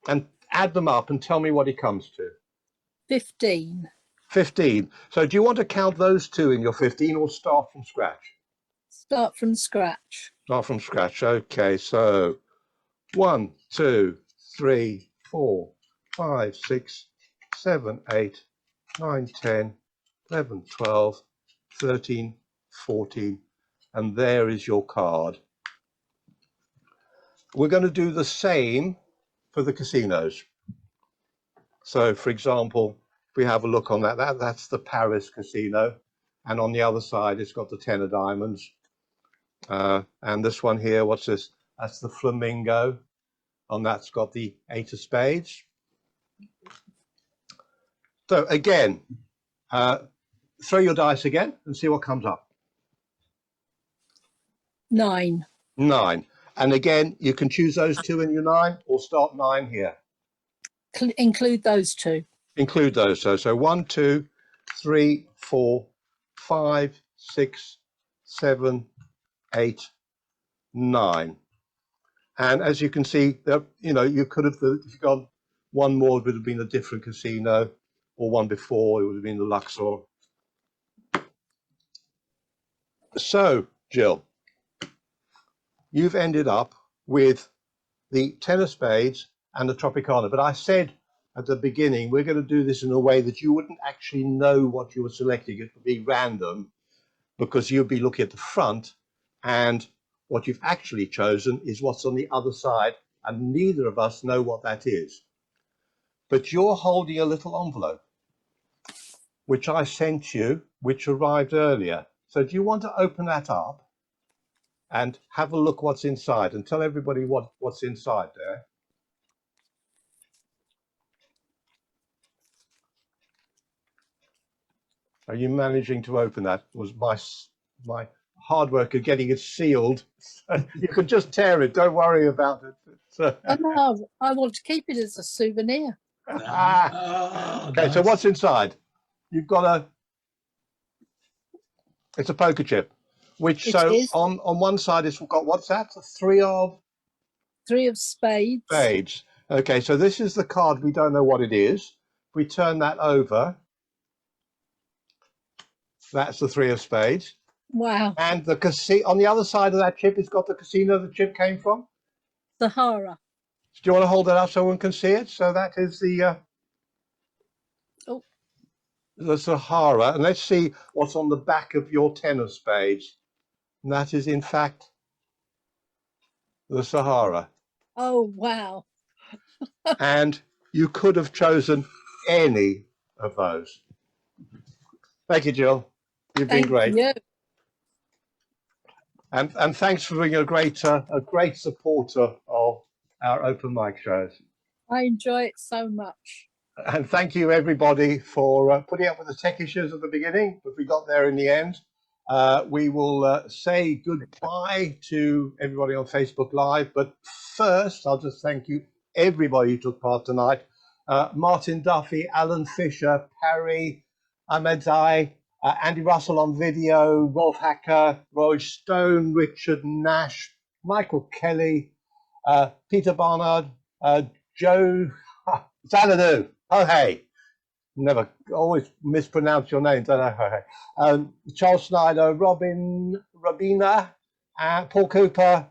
and add them up and tell me what it comes to. 15. 15. So do you want to count those 2 in your 15 or start from scratch? Start from scratch. Start from scratch. Okay, so 1, 2, 3, 4, 5, 6, 7, 8, 9, 10, 11, 12, 13, 14, and there is your card. We're going to do the same for the casinos. So, for example, if we have a look on that's the Paris Casino, and on the other side, it's got the 10 of diamonds. And this one here, what's this? That's the Flamingo, and that's got the 8 of spades. So again, throw your dice again and see what comes up. 9. 9. And again, you can choose those 2 in your 9 or start 9 here. Include those 2. Include those. So 1, 2, 3, 4, 5, 6, 7, 8, 9. And as you can see, you could have, if you got one more, it would have been a different casino, or one before, it would have been the Luxor. So, Jill, you've ended up with the 10 of spades and the Tropicana. But I said at the beginning, we're going to do this in a way that you wouldn't actually know what you were selecting. It would be random because you'd be looking at the front, and what you've actually chosen is what's on the other side, and neither of us know what that is. But you're holding a little envelope, which I sent you, which arrived earlier. So do you want to open that up and have a look what's inside and tell everybody what's inside there? Are you managing to open that? It was my hard work of getting it sealed. You could just tear it. Don't worry about it. No, I want to keep it as a souvenir. Okay, so what's inside? You've got it's a poker chip, which on one side it's got, what's that? 3 of spades. Spades. Okay, so this is the card. We don't know what it is. We turn that over. That's the 3 of spades. Wow. And the casino on the other side of that chip, it's got the casino the chip came from. Sahara. Do you want to hold it up so one can see it? So that is Oh. The Sahara. And let's see what's on the back of your 10 of spades. And that is, in fact, the Sahara. Oh, wow. And you could have chosen any of those. Thank you, Jill. You've been great. You. And thanks for being a great supporter of our open mic shows. I enjoy it so much. And thank you, everybody, for putting up with the tech issues at the beginning, but we got there in the end. We will say goodbye to everybody on Facebook Live, but first, I'll just thank you, everybody who took part tonight. Martin Duffy, Alan Fisher, Parry Ahmedzai, Andy Russell on video, Rolf Haecker, Roy Stone, Richard Nash, Michael Kelly, Peter Barnard, Joe Xanadu, Jorge, never, always mispronounce your name, don't I, Jorge? Charles Snyder, Robina, Paul Cooper,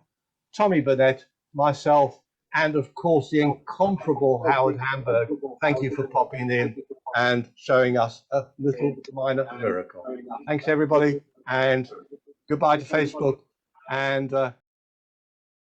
Tommy Burnett, myself, and of course the incomparable Howard Hamburg. Thank you for popping in and showing us a little minor miracle. Thanks everybody, and goodbye to Facebook, and